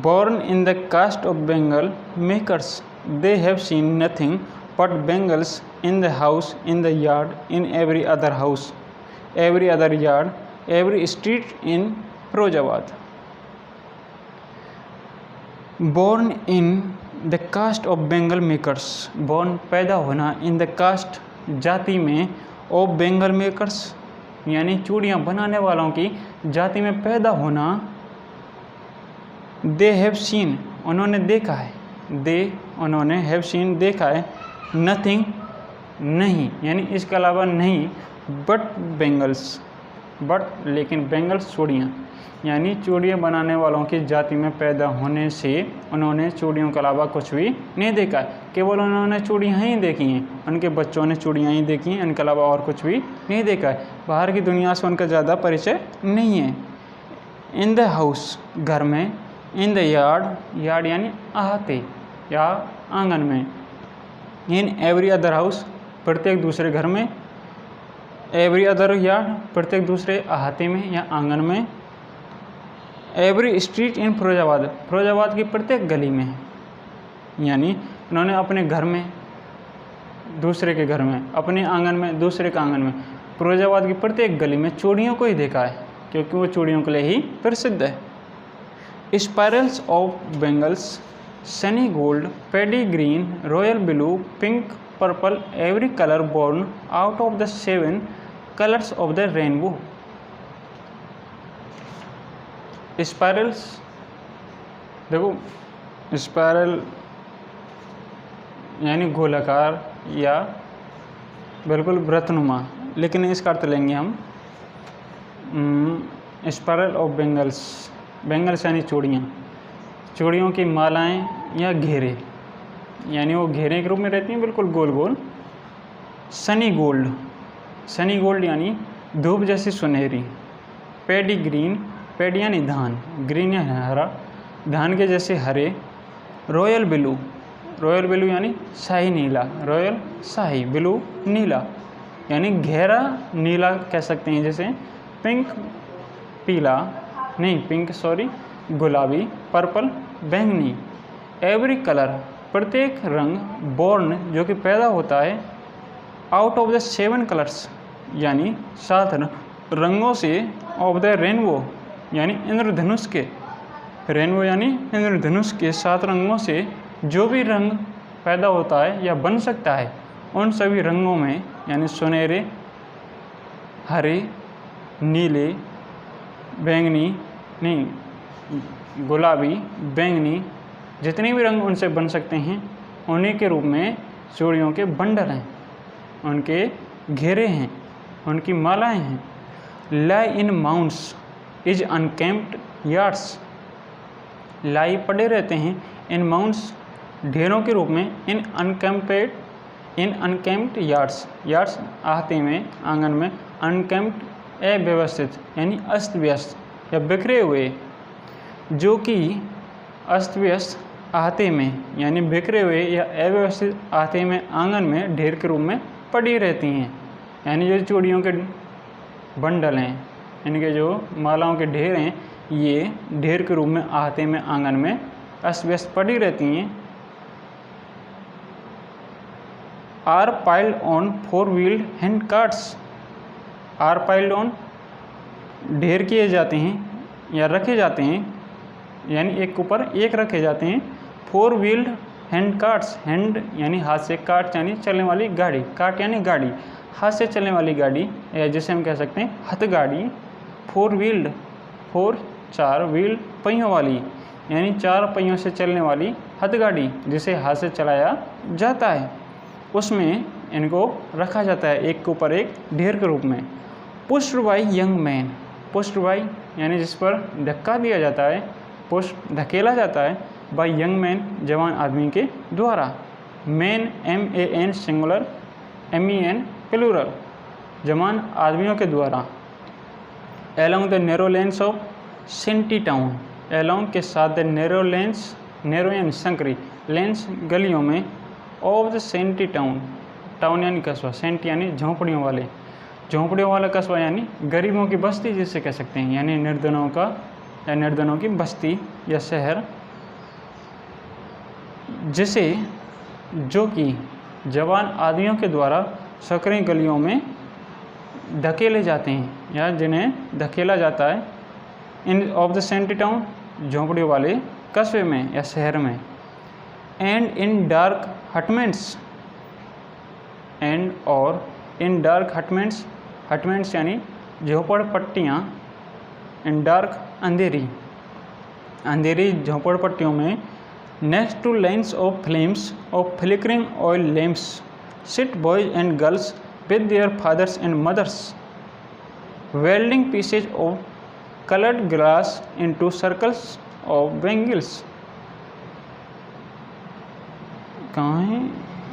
Born in the caste of Bengal makers, they have seen nothing but bangles in the house, in the yard, in every other house, every other yard, every street in Firozabad. Born in the caste of Bengal makers, born पैदा होना, in the caste जाति में, of Bengal makers यानी चूड़ियाँ बनाने वालों की जाति में पैदा होना। दे हैव सीन उन्होंने देखा है, दे उन्होंने हैव सीन देखा है, नथिंग नहीं यानी इसके अलावा नहीं, बट बेंगल्स बट लेकिन बेंगल्स चूड़ियाँ, यानी चूड़ियाँ बनाने वालों की जाति में पैदा होने से उन्होंने चूड़ियों के अलावा कुछ भी नहीं देखा है। केवल उन्होंने चूड़ियाँ ही देखी हैं, उनके बच्चों ने चूड़ियाँ ही देखी हैं, इनके अलावा और कुछ भी नहीं देखा है। बाहर की दुनिया से उनका ज़्यादा परिचय नहीं है। इन द हाउस, घर में। इन द यार्ड, यार्ड यानी अहाते या आंगन में। इन एवरी अदर हाउस, प्रत्येक दूसरे घर में। एवरी अदर यार्ड, प्रत्येक दूसरे अहाते में या आंगन में। Every street in Firozabad, Firozabad की प्रत्येक गली में, यानी उन्होंने अपने घर में दूसरे के घर में, अपने आंगन में दूसरे के आंगन में, फिरोजाबाद की प्रत्येक गली में चूड़ियों को ही देखा है, क्योंकि वो चूड़ियों के लिए ही प्रसिद्ध है। Spirals of bangles, sunny gold, paddy green, royal blue, pink, purple, every colour born out of the 7 colours of the rainbow. Spirals, देखो स्पायरल यानी गोलाकार या बिल्कुल वृत्तनुमा, लेकिन इसका अर्थ लेंगे हम स्पायरल ऑफ बेंगल्स। बेंगल्स यानी चूड़ियाँ, चूड़ियों की मालाएं या घेरे, यानी वो घेरे के रूप में रहती हैं, बिल्कुल गोल गोल। सनी गोल्ड, सनी गोल्ड यानी धूप जैसी सुनहरी। पेडी ग्रीन, पेडी यानी धान, ग्रीन यानी हरा, धान के जैसे हरे। रॉयल ब्लू, रॉयल ब्लू यानी शाही नीला, रॉयल शाही, ब्लू नीला, यानी गहरा नीला कह सकते हैं जैसे। पिंक पीला, नहीं पिंक सॉरी गुलाबी। पर्पल बैंगनी। एवरी कलर, प्रत्येक रंग। बोर्न जो कि पैदा होता है। आउट ऑफ द 7 कलर्स, यानी 7 रंगों से। ऑफ द रेनबो, यानी इंद्रधनुष के। रेनबो यानी इंद्रधनुष के 7 रंगों से जो भी रंग पैदा होता है या बन सकता है, उन सभी रंगों में, यानी सुनहरे, हरे, नीले, बैंगनी, नहीं गुलाबी, बैंगनी, जितने भी रंग उनसे बन सकते हैं, उन्हीं के रूप में चूड़ियों के बंडल हैं, उनके घेरे हैं, उनकी मालाएं हैं। लाई इन माउंट्स इज अनकेम्प्ड यार्ड्स, लाई पड़े रहते हैं इन माउंट्स ढेरों के रूप में। इन अनकेम्प्ड यार्ड्स, यार्ड्स आहते में, आंगन में। अनकेम्प्ड अव्यवस्थित यानी अस्त व्यस्त या बिखरे हुए, जो कि अस्त व्यस्त आहते में यानी बिखरे हुए या अव्यवस्थित आहते में, आंगन में ढेर के रूप में पड़ी रहती हैं। यानी जो चूड़ियों के बंडल हैं, इनके जो मालाओं के ढेर हैं, ये ढेर के रूप में आहते में, आंगन में अस्त व्यस्त पड़ी रहती हैं। Are piled on 4 wheeled hand carts, are piled on ढेर किए जाते हैं या रखे जाते हैं, यानी एक के ऊपर एक रखे जाते हैं। 4 व्हील्ड हैंड कार्ट्स, हैंड यानी हाथ से, कार्ट यानी चलने वाली गाड़ी, कार्ट यानी गाड़ी, हाथ से चलने वाली गाड़ी, या जिसे हम कह सकते हैं हथगाड़ी। 4 व्हील्ड, 4 4 व्हील पहियों वाली, यानी 4 पहियों से चलने वाली हथगाड़ी, जिसे हाथ से चलाया जाता है, उसमें इनको रखा जाता है एक के ऊपर एक ढेर के रूप में। Pushed by young man, pushed by यानी जिस पर धक्का दिया जाता है, पुश धकेला जाता है, बाय यंग मैन जवान आदमी के द्वारा। Man MAN singular, MEN plural, जवान आदमियों के द्वारा। Along the narrow lanes of shanty town, along के साथ द नैरो लेन्स, नैरो यानी संकरी, लेन्स गलियों में। Of the shanty town, town यानी कस्बा, सेंटी यानी झोंपड़ियों वाले, झोंपड़ियों वाला कस्बा यानी गरीबों की बस्ती जिसे कह सकते हैं, यानी निर्धनों का या निर्धनों की बस्ती या शहर, जिसे जो कि जवान आदमियों के द्वारा सकरी गलियों में धकेले जाते हैं या जिन्हें धकेला जाता है। इन ऑफ द सेंटी टाउन, झोंपड़ियों वाले कस्बे में या शहर में। And in dark hutments, and और इन डार्क हटमेंट्स, हटमेंट्स यानी झोपड़पट्टियाँ। इन डार्क अंधेरी, अंधेरी झोपड़पट्टियों में। Next to lines of flames of flickering oil lamps sit boys and girls with their fathers and mothers welding pieces of colored glass into circles of bangles। कहाँ है?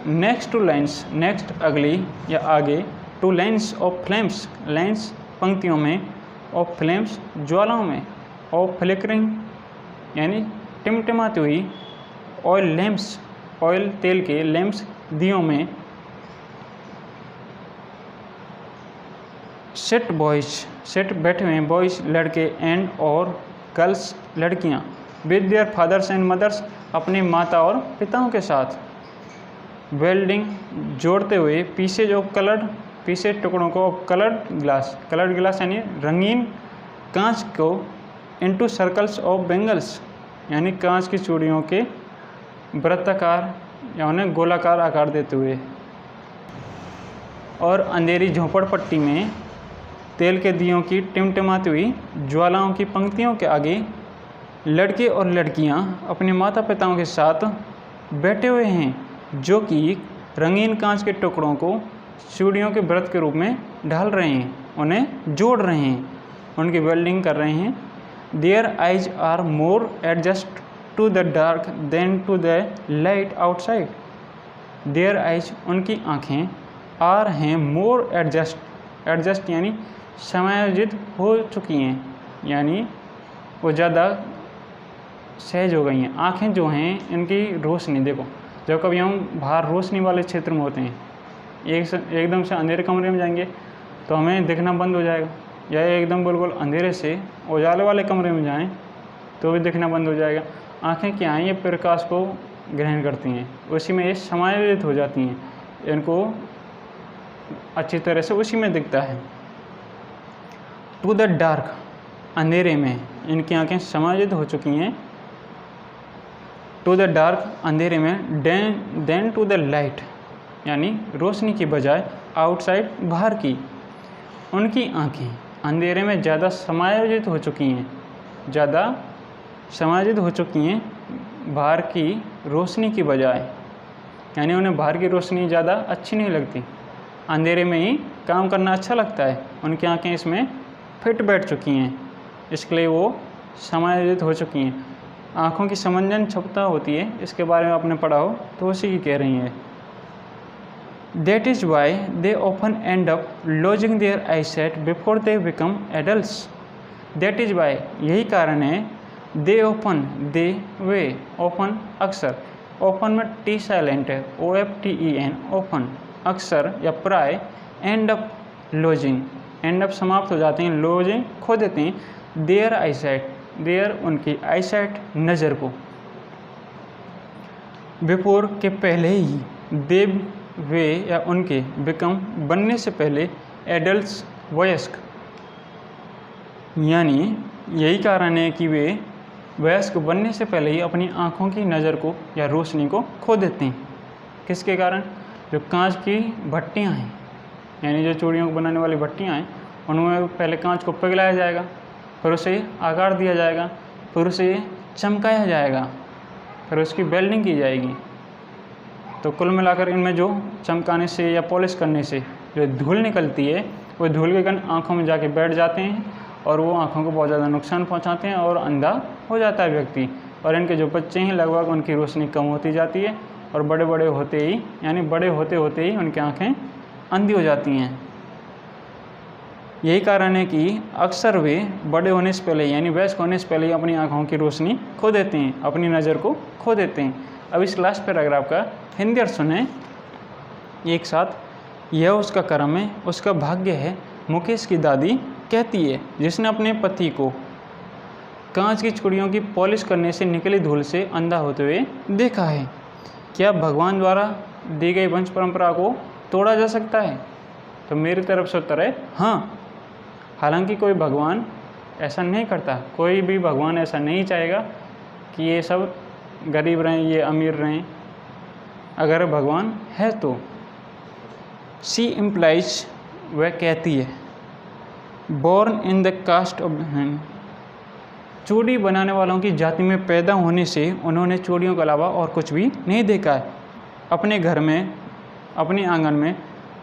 नेक्स्ट टू लाइन्स, नेक्स्ट अगली या आगे, to lines of flames, lines पंक्तियों में, ऑफ फ्लेम्स ज्वालाओं में, ऑफ फ्लिकरिंग यानी टिमटिमाती हुई, ऑयल लैम्प्स ऑयल तेल के, लैम्प्स दियों में, सेट बॉयज सेट बैठे हुए बॉयज लड़के, एंड और गर्ल्स लड़कियाँ, with their fathers and mothers अपने माता और पिताओं के साथ, वेल्डिंग जोड़ते हुए, पीसेज ऑफ कलर्ड पीसेज टुकड़ों को, ऑफ कलर्ड ग्लास यानी रंगीन कांच को, इनटू सर्कल्स ऑफ बेंगल्स यानी कांच की चूड़ियों के वृत्ताकार या उन्हें गोलाकार आकार देते हुए, और अंधेरी झोंपड़पट्टी में तेल के दियों की टिमटिमाती हुई ज्वालाओं की पंक्तियों के आगे लड़के और लड़कियां अपने माता पिताओं के साथ बैठे हुए हैं, जो कि रंगीन कांच के टुकड़ों को चूड़ियों के व्रत के रूप में ढाल रहे हैं, उन्हें जोड़ रहे हैं, उनकी वेल्डिंग कर रहे हैं। Their eyes are more adjust to the dark than to the light outside. Their eyes उनकी आँखें, आर हैं मोर एडजस्ट यानी समायोजित हो चुकी हैं, यानी वो ज़्यादा सहज हो गई हैं। आँखें जो हैं इनकी रोशनी, देखो जब कभी हम बाहर रोशनी वाले क्षेत्र में होते हैं, एकदम से अंधेरे कमरे में जाएंगे तो हमें दिखना बंद हो जाएगा, या एकदम बिल्कुल अंधेरे से उजाले वाले कमरे में जाएं तो भी दिखना बंद हो जाएगा। आँखें क्या हैं? ये प्रकाश को ग्रहण करती हैं, उसी में ये समायोजित हो जाती हैं, इनको अच्छी तरह से उसी में दिखता है। टू द डार्क अंधेरे में इनकी आँखें समायोजित हो चुकी हैं, टू द डार्क अंधेरे में, देन टू द लाइट यानी रोशनी की बजाय आउटसाइड बाहर की। उनकी आँखें अंधेरे में ज़्यादा समायोजित हो चुकी हैं बाहर की रोशनी की बजाय, यानी उन्हें बाहर की रोशनी ज़्यादा अच्छी नहीं लगती, अंधेरे में ही काम करना अच्छा लगता है। उनकी आँखें इसमें फिट बैठ चुकी हैं, इसके लिए वो समायोजित हो चुकी हैं। आँखों की समंजन क्षमता होती है, इसके बारे में आपने पढ़ा हो तो उसी की कह रही हैं। That is why they often end up losing their eyesight before they become adults. That is why यही कारण है, वे often अक्सर, often में टी साइलेंट है, OFTEN often अक्सर या प्राय, end up losing end up समाप्त हो जाते हैं, losing खो देते हैं, their eyesight उनकी eyesight नज़र को, before के पहले ही, वे या उनके, बिकम बनने से पहले, एडल्ट्स वयस्क, यानी यही कारण है कि वे वयस्क बनने से पहले ही अपनी आँखों की नज़र को या रोशनी को खो देते हैं। किसके कारण? जो कांच की भट्टियाँ हैं, यानी जो चूड़ियों को बनाने वाली भट्टियाँ हैं, उनमें पहले कांच को पिघलाया जाएगा, फिर उसे आकार दिया जाएगा, फिर उसे चमकाया जाएगा, फिर उसकी वेल्डिंग की जाएगी। तो कुल मिलाकर इनमें जो चमकाने से या पॉलिश करने से जो धूल निकलती है, वो धूल के कण आँखों में जाके बैठ जाते हैं और वो आँखों को बहुत ज़्यादा नुकसान पहुंचाते हैं और अंधा हो जाता है व्यक्ति। और इनके जो बच्चे हैं लगभग उनकी रोशनी कम होती जाती है और बड़े होते ही उनकी आँखें अंधी हो जाती हैं। यही कारण है कि अक्सर वे बड़े होने से पहले यानी वयस्क होने से पहले ही अपनी आँखों की रोशनी खो देते हैं, अपनी नज़र को खो देते हैं। अब इस लास्ट पैराग्राफ का हिंदी अर्थ सुने एक साथ। यह उसका कर्म है, उसका भाग्य है, मुकेश की दादी कहती है, जिसने अपने पति को कांच की चूड़ियों की पॉलिश करने से निकली धूल से अंधा होते हुए देखा है। क्या भगवान द्वारा दी गई वंश परंपरा को तोड़ा जा सकता है? तो मेरी तरफ से उत्तर है हाँ। हालांकि कोई भगवान ऐसा नहीं करता, कोई भी भगवान ऐसा नहीं चाहेगा कि ये सब गरीब रहें, ये अमीर रहें। अगर भगवान है तो सी इम्प्लाइज, वह कहती है, born in the caste of hand, चूड़ी बनाने वालों की जाति में पैदा होने से उन्होंने चूड़ियों के अलावा और कुछ भी नहीं देखा है। अपने घर में, अपने आंगन में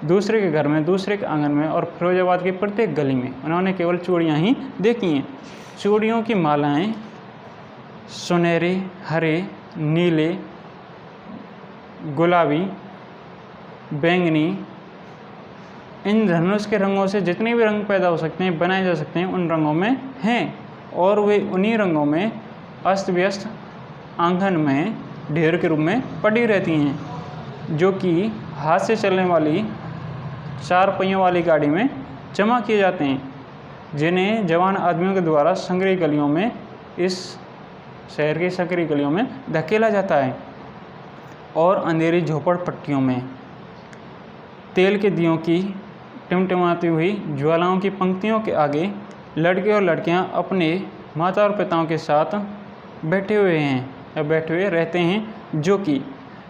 दूसरे के घर में, दूसरे के आंगन में और फिरोजाबाद की प्रत्येक गली में उन्होंने केवल चूड़ियाँ ही देखी हैं। चूड़ियों की मालाएं सुनहरे, हरे, नीले, गुलाबी, बैंगनी, इंद्रधनुष के रंगों से जितने भी रंग पैदा हो सकते हैं, बनाए जा सकते हैं, उन रंगों में हैं। और वे उन्हीं रंगों में अस्त व्यस्त आंगन में ढेर के रूप में पड़ी रहती हैं, जो कि हाथ से चलने वाली 4 पहियों वाली गाड़ी में जमा किए जाते हैं, जिन्हें जवान आदमियों के द्वारा संकरी गलियों में, इस शहर की संकरी गलियों में धकेला जाता है। और अंधेरी झोपड़पट्टियों में तेल के दियों की टिमटिमाती हुई ज्वालाओं की पंक्तियों के आगे लड़के और लड़कियां अपने माता और पिताओं के साथ बैठे हुए हैं या बैठे हुए रहते हैं, जो कि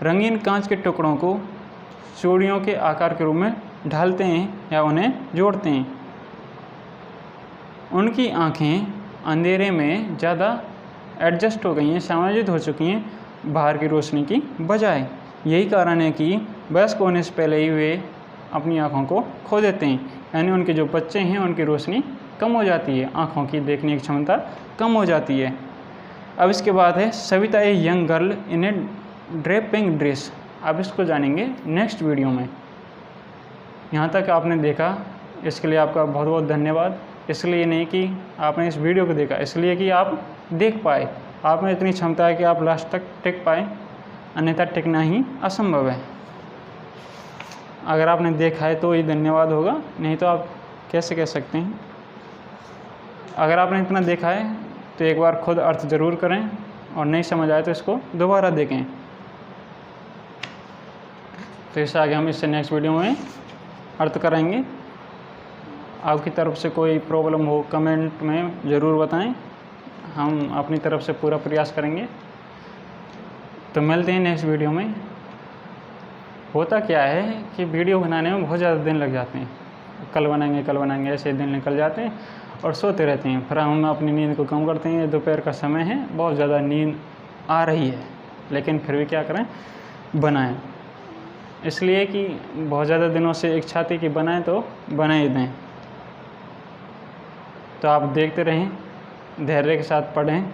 रंगीन कांच के टुकड़ों को चूड़ियों के आकार के रूप में ढालते हैं या उन्हें जोड़ते हैं। उनकी आंखें अंधेरे में ज़्यादा एडजस्ट हो गई हैं, समायोजित हो चुकी हैं बाहर की रोशनी की बजाय। यही कारण है कि वयस्क होने से पहले ही वे अपनी आँखों को खो देते हैं, यानी उनके जो बच्चे हैं उनकी रोशनी कम हो जाती है, आँखों की देखने की क्षमता कम हो जाती है। अब इसके बाद है Savita a young girl in A draping dress. अब इसको जानेंगे नेक्स्ट वीडियो में। यहाँ तक आपने देखा, इसके लिए आपका बहुत बहुत धन्यवाद। इसलिए नहीं कि आपने इस वीडियो को देखा, इसलिए कि आप देख पाए, आप में इतनी क्षमता है कि आप लास्ट तक टिक पाए, अन्यथा टिकना ही असंभव है। अगर आपने देखा है तो ही धन्यवाद होगा, नहीं तो आप कैसे कह सकते हैं। अगर आपने इतना देखा है तो एक बार खुद अर्थ ज़रूर करें, और नहीं समझ आए तो इसको दोबारा देखें। तो इससे आगे हम इससे नेक्स्ट वीडियो में अर्थ करेंगे। आपकी तरफ से कोई प्रॉब्लम हो कमेंट में ज़रूर बताएं, हम अपनी तरफ से पूरा प्रयास करेंगे। तो मिलते हैं नेक्स्ट वीडियो में। होता क्या है कि वीडियो बनाने में बहुत ज़्यादा दिन लग जाते हैं, कल बनाएंगे ऐसे दिन निकल जाते हैं और सोते रहते हैं। फिर हम अपनी नींद को कम करते हैं। दोपहर का समय है, बहुत ज़्यादा नींद आ रही है, लेकिन फिर भी क्या करें, बनाएं। इसलिए कि बहुत ज़्यादा दिनों से इच्छा थी कि बनाएं तो बना ही दें। तो आप देखते रहें, धैर्य के साथ पढ़ें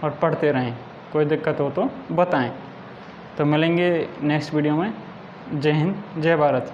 और पढ़ते रहें। कोई दिक्कत हो तो बताएं। तो मिलेंगे नेक्स्ट वीडियो में। जय हिंद, जय भारत।